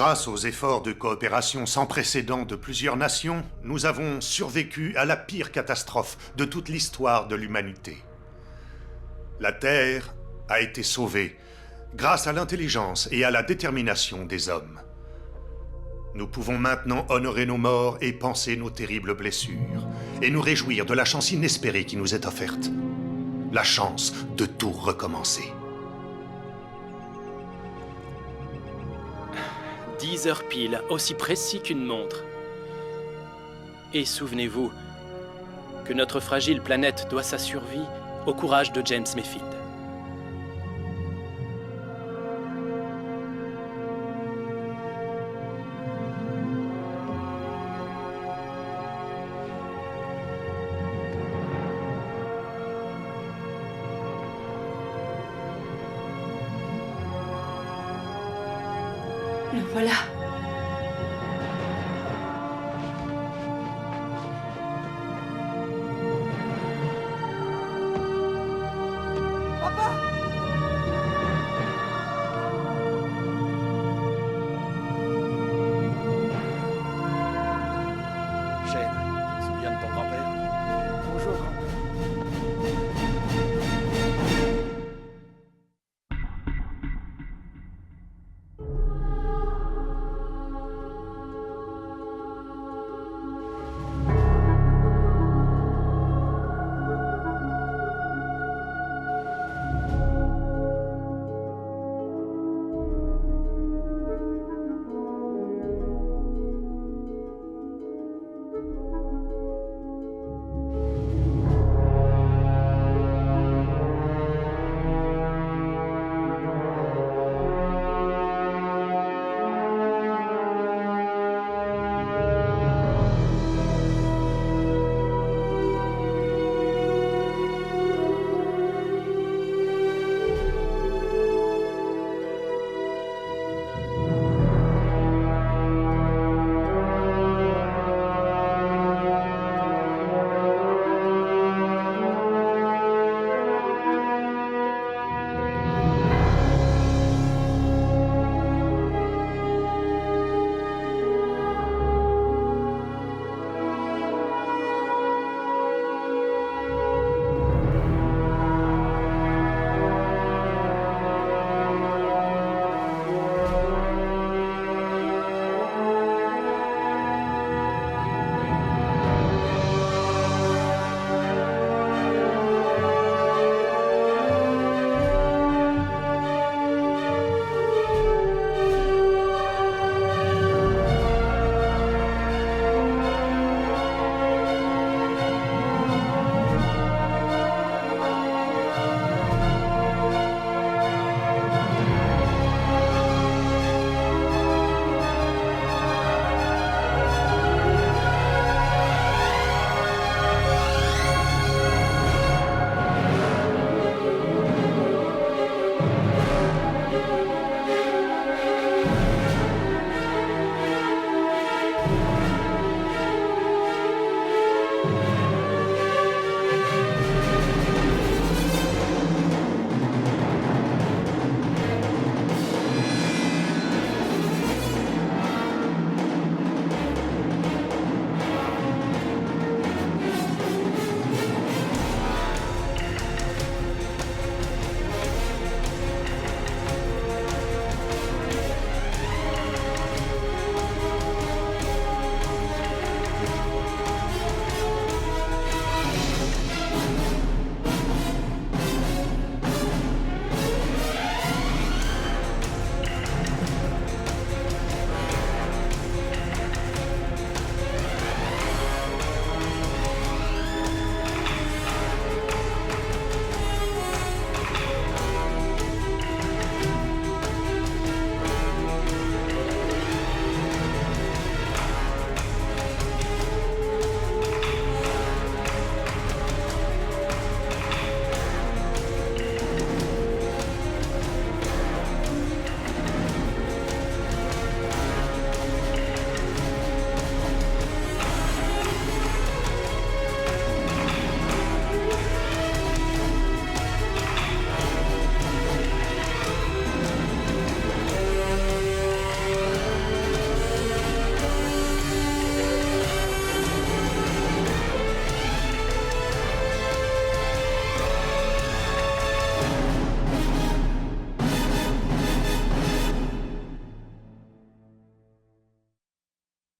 Speaker 11: Grâce aux efforts de coopération sans précédent de plusieurs nations, nous avons survécu à la pire catastrophe de toute l'histoire de l'humanité. La Terre a été sauvée grâce à l'intelligence et à la détermination des hommes. Nous pouvons maintenant honorer nos morts et panser nos terribles blessures, et nous réjouir de la chance inespérée qui nous est offerte. La chance de tout recommencer.
Speaker 1: 10 heures pile, aussi précis qu'une montre. Et souvenez-vous que notre fragile planète doit sa survie au courage de James Mayfield.
Speaker 3: Le voilà.
Speaker 17: Papa!